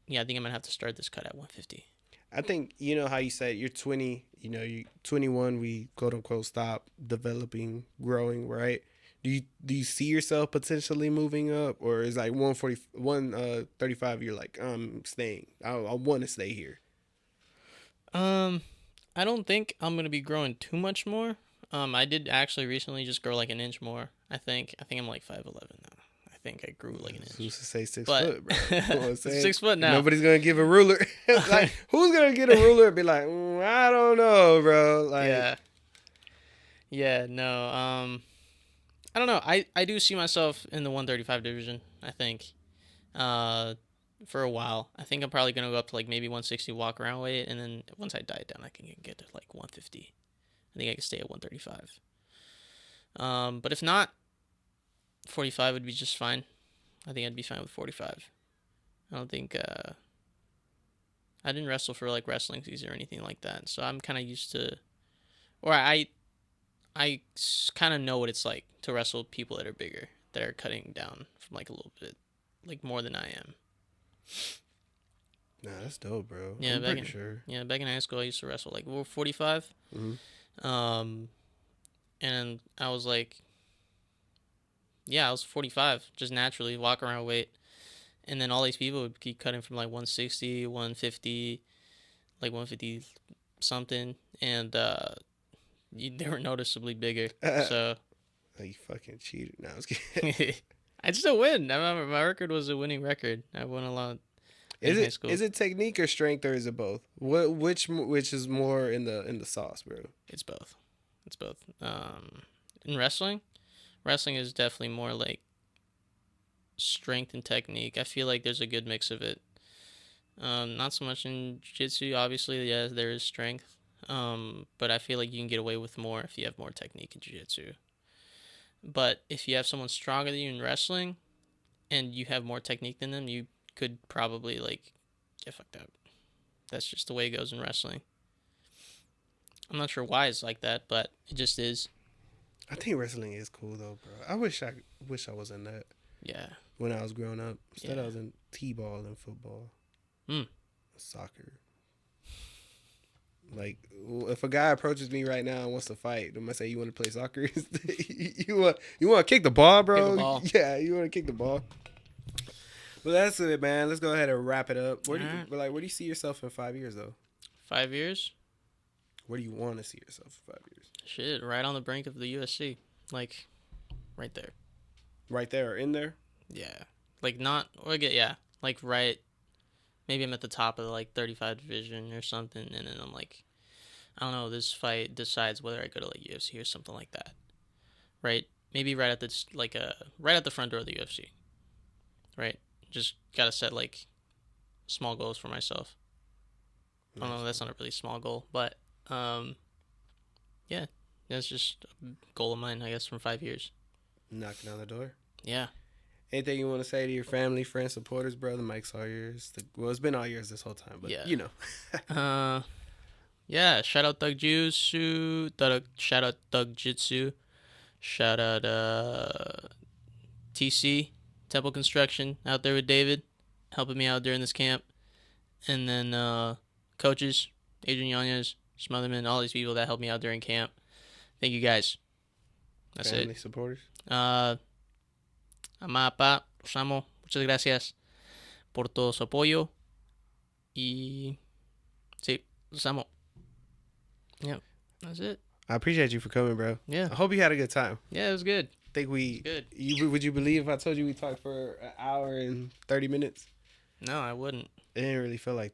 yeah, I think I'm gonna have to start this cut at 150. I think, you know how you said you're 20, you 21, we quote unquote stop developing, growing, right? Do you see yourself potentially moving up, or is like 135 you're like, I'm staying. I want to stay here. I don't think I'm gonna be growing too much more. I did actually recently just grow like an inch more. I think I'm like 5'11" now. I think I grew like an inch. Who's to say 6 But- foot, bro? You know what I'm saying? 6 foot now. Nobody's gonna give a ruler. Like, who's gonna get a ruler and be like, I don't know, bro. Like, Yeah. No. I don't know. I do see myself in the 135 division. I think. For a while, I think I'm probably gonna go up to like maybe 160 walk around weight, and then once I diet down, I can get to like 150. I think I can stay at 135. But if not, 45 would be just fine. I think I'd be fine with 45. I don't think I didn't wrestle for like wrestling season or anything like that, so I'm kind of used to, or I kind of know what it's like to wrestle people that are bigger, that are cutting down from like a little bit, like more than I am. Nah, that's dope, bro. Yeah, I'm back pretty in sure. yeah back in high school I used to wrestle like 45. Mhm. And I was like, yeah, I was 45, just naturally walk around weight, And then all these people would keep cutting from like 160, 150, like 150 something, and they were noticeably bigger. So Oh, you fucking cheated. No, I was kidding. I'd still win. My record was a winning record. I won a lot in high school. Is it technique or strength, or is it both? Which is more in the sauce, bro? It's both. It's both. In wrestling is definitely more like strength and technique. I feel like there's a good mix of it. Not so much in jiu-jitsu. Obviously, yeah, there is strength. But I feel like you can get away with more if you have more technique in jiu-jitsu. But if you have someone stronger than you in wrestling, and you have more technique than them, you could probably like get fucked up. That's just the way it goes in wrestling. I'm not sure why it's like that, but it just is. I think wrestling is cool though, bro. I wish I was in that. Yeah. When I was growing up, instead Yeah. I was in t-ball and football, soccer. Like, if a guy approaches me right now and wants to fight, I'm gonna say, "You want to play soccer? you want to kick the ball, bro? Kick the ball. Yeah, you want to kick the ball." Well, that's it, man. Let's go ahead and wrap it up. Where do you see yourself in 5 years, though? 5 years? Where do you want to see yourself in 5 years? Shit, right on the brink of the UFC, like, right there. Right there or in there? Yeah, like not or get yeah, like right. Maybe I'm at the top of the like 35 division or something, and then I'm like, I don't know. This fight decides whether I go to like UFC or something like that, right? Maybe right at the right at the front door of the UFC, right? Just gotta set like small goals for myself. I don't know. That's not a really small goal, but yeah, that's just a goal of mine, I guess, from 5 years. Knocking on the door. Yeah. Anything you want to say to your family, friends, supporters, bro? The mic's all yours. Well, it's been all yours this whole time, but Yeah. you know. Yeah. Shout out Thug Jutsu. Shout out Thug Jitsu. Shout out TC Temple Construction out there with David, helping me out during this camp, and then coaches Adrian Yanez, Smotherman, all these people that helped me out during camp. Thank you guys. That's Family it. supporters. Mamá, papá, los amo. Muchas gracias por todo su apoyo. Y sí, los amo. Yeah, that's it. I appreciate you for coming, bro. Yeah. I hope you had a good time. Yeah, it was good. Think we Good. Would you believe if I told you we talked for an hour and 30 minutes? No, I wouldn't. It didn't really feel like